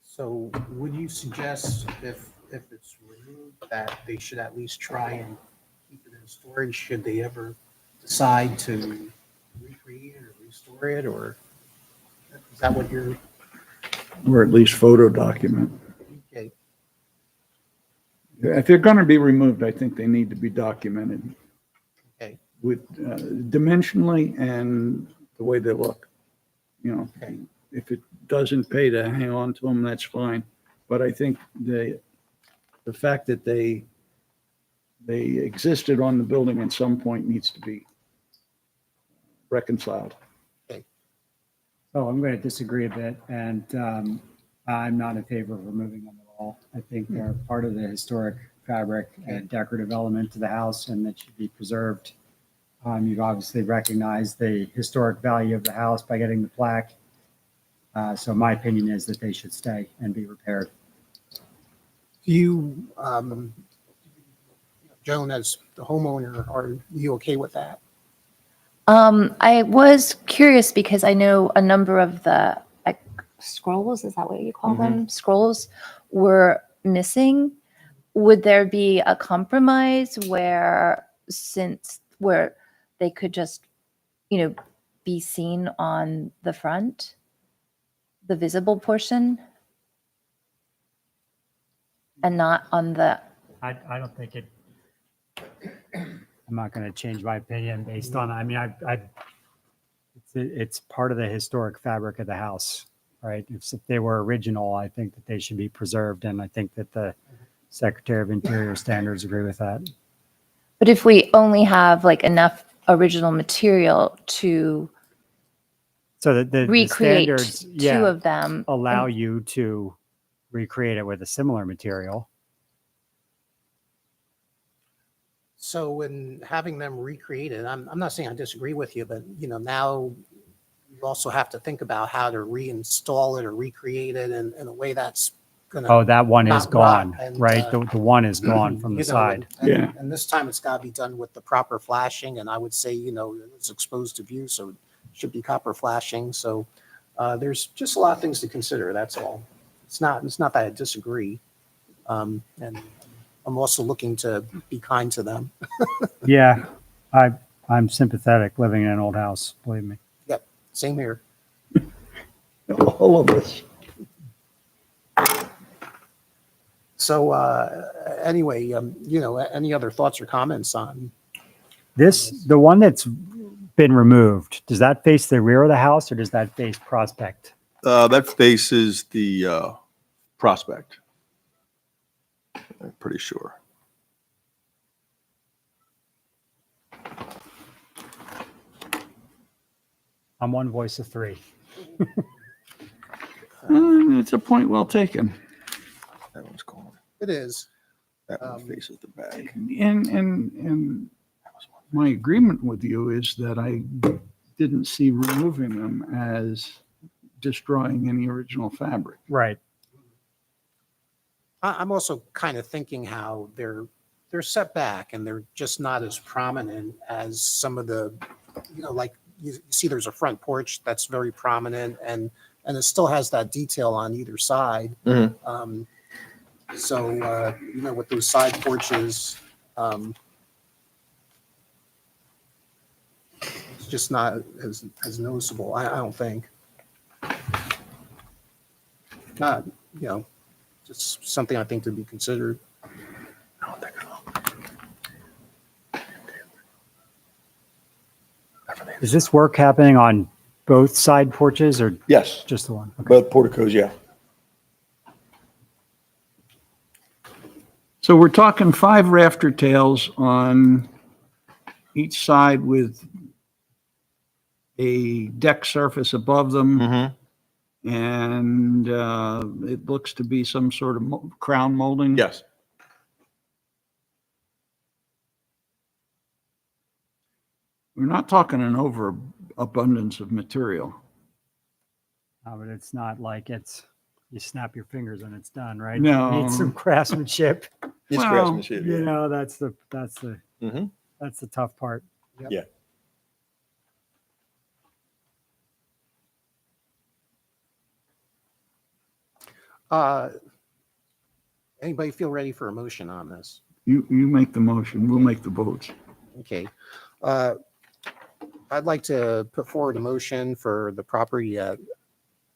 So would you suggest if it's removed that they should at least try and keep it in storage should they ever decide to recreate it or restore it, or is that what you're? Or at least photo document. Okay. If they're going to be removed, I think they need to be documented. Okay. With dimensionally and the way they look. You know, if it doesn't pay to hang on to them, that's fine. But I think the fact that they existed on the building at some point needs to be reconciled. So I'm going to disagree a bit, and I'm not in favor of removing them at all. I think they're part of the historic fabric and decorative element to the house, and that should be preserved. You've obviously recognized the historic value of the house by getting the plaque. So my opinion is that they should stay and be repaired. Do you, Joan, as the homeowner, are you okay with that? I was curious because I know a number of the scrolls, is that what you call them? Scrolls were missing. Would there be a compromise where they could just, be seen on the front, the visible portion, and not on the? I don't think it. I'm not going to change my opinion based on. I mean, it's part of the historic fabric of the house, right? If they were original, I think that they should be preserved, and I think that the Secretary of Interior standards agree with that. But if we only have like enough original material to so the recreate standards, two of them, allow you to recreate it with a similar material. So in having them recreated, I'm not saying I disagree with you, but now you also have to think about how to reinstall it or recreate it in a way that's gonna. Oh, that one is not rot gone, and, right? The one is gone from the side. And this time it's got to be done with the proper flashing, and I would say it's exposed to view, so it should be copper flashing. So there's just a lot of things to consider. That's all. It's not that I disagree, and I'm also looking to be kind to them. Yeah, I'm sympathetic living in an old house, believe me. Yep, same here. All of us. So anyway, any other thoughts or comments on? The one that's been removed, does that face the rear of the house or does that face Prospect? That faces the Prospect. I'm pretty sure. I'm one voice of three. It's a point well taken. That one's gone. It is. That one faces the back. And my agreement with you is that I didn't see removing them as destroying any original fabric. Right. I'm also kind of thinking how they're they're set back and they're just not as prominent as some of the, like you see there's a front porch that's very prominent and it still has that detail on either side. So, with those side porches, it's just not as noticeable, I don't think. Not, just something I think to be considered. Is this work happening on both side porches or Yes, just the one? Okay. both porticos, yeah. So we're talking 5 rafter tails on each side with a deck surface above them. And it looks to be some sort of crown molding. Yes. We're not talking an overabundance of material. But it's not like you snap your fingers and it's done, right? No. You need some craftsmanship. It's Well, craftsmanship, You yeah. know, that's the Mhm. that's the tough part. Yeah. Anybody feel ready for a motion on this? You make the motion, we'll make the votes. Okay. I'd like to put forward a motion for the property at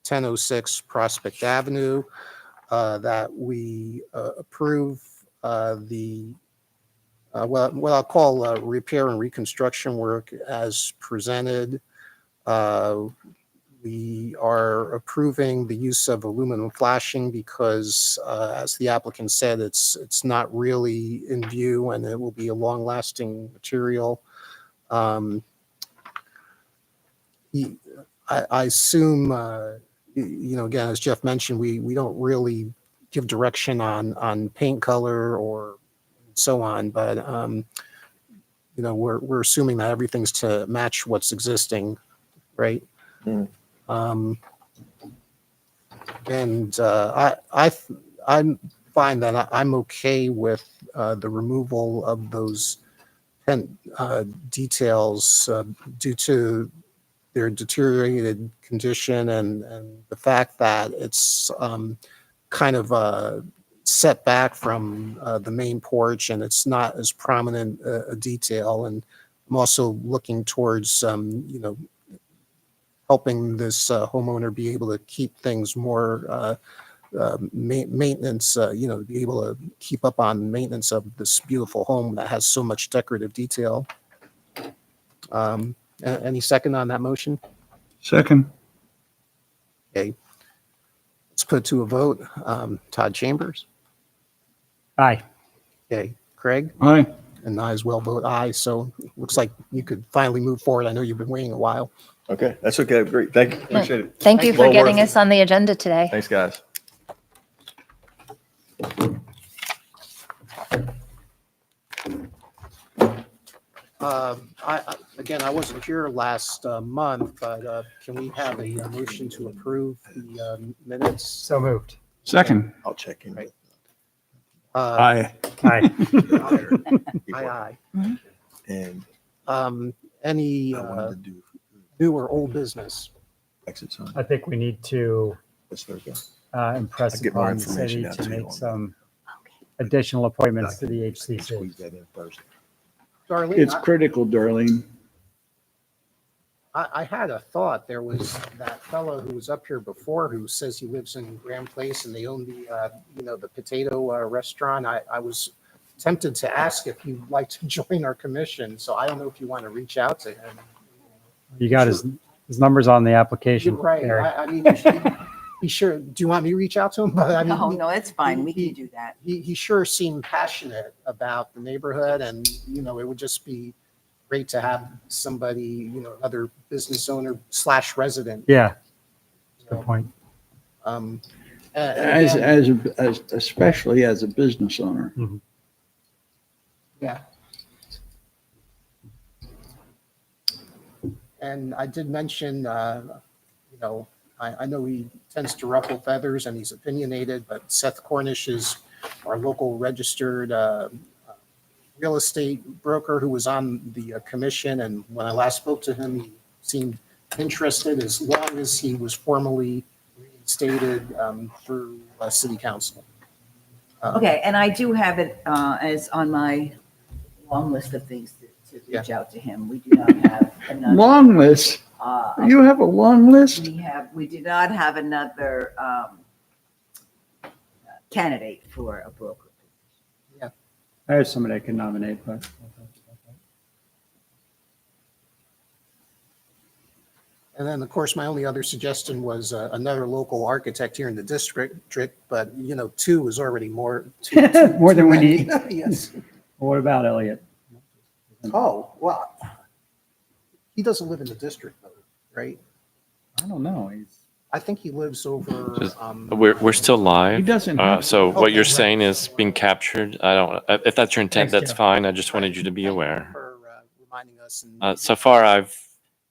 1006 Prospect Avenue, that we approve what I'll call repair and reconstruction work as presented. We are approving the use of aluminum flashing because, as the applicant said, it's not really in view and it will be a long-lasting material. I assume, again, as Jeff mentioned, we don't really give direction on paint color or so on, but we're assuming that everything's to match what's existing, right? And I find that I'm okay with the removal of those details due to their deteriorated condition and the fact that it's kind of set back from the main porch and it's not as prominent a detail. And I'm also looking towards, helping this homeowner be able to keep things more maintenance, be able to keep up on maintenance of this beautiful home that has so much decorative detail. Any second on that motion? Second. Okay. Let's put to a vote. Todd Chambers. Aye. Okay. Craig? Aye. And I as well vote aye. So looks like you could finally move forward. I know you've been waiting a while. Okay, that's okay. Great. Thank you. Appreciate it. Thank you for Well getting worth us on the agenda today. Thanks, guys. Again, I wasn't here last month, but can we have a motion to approve the minutes? So moved. Second. I'll check in. Right. Aye. Aye. Aye. And Any I wanted to do new or old business? exit sign. I think we need to That's Thursday. impress I'll get more upon the information city out to to you make on that. some additional appointments to the I can HCC. squeeze that in Thursday. Darlene, It's critical, Darlene. I had a thought. There was that fellow who was up here before who says he lives in Grand Place and they own the potato restaurant. I was tempted to ask if you'd like to join our commission. So I don't know if you want to reach out to him. You got his numbers on the application. You're right. Barry. I mean, he sure. Do you want me to reach out to him? But I mean, No, it's fine. We can do that. he sure seemed passionate about the neighborhood, and it would just be great to have somebody, another business owner / resident. Yeah. Good point. And As especially as a business owner. yeah. And I did mention, I know he tends to ruffle feathers and he's opinionated, but Seth Cornish is our local registered real estate broker who was on the commission, and when I last spoke to him, he seemed interested as long as he was formally reinstated through city council. Okay, and I do have it as on my long list of things to reach out to him. We do not have another. Long list? You have a long list? We do not have another candidate for a broker. I have somebody I can nominate, but. And then, of course, my only other suggestion was another local architect here in the district, but, you know, two is already more. More than we many. need. Yes. What about Elliot? Oh, well, he doesn't live in the district, though, right? I don't know. I think he lives over. Just- We're still live. He doesn't have So Okay, what you're right. saying is being captured. I don't, if that's your intent, Thanks, that's Jeff. fine. I just wanted you to be aware. For reminding us. And So far, I've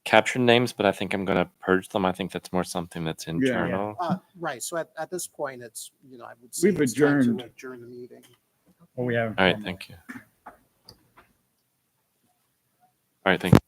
captured names, but I think I'm going to purge them. I think that's more something that's internal. Right, so at this point, it's, you know, I would say. We've it's time to adjourned. Adjourn the meeting. Well, we have. All right, thank you. All right, thank you.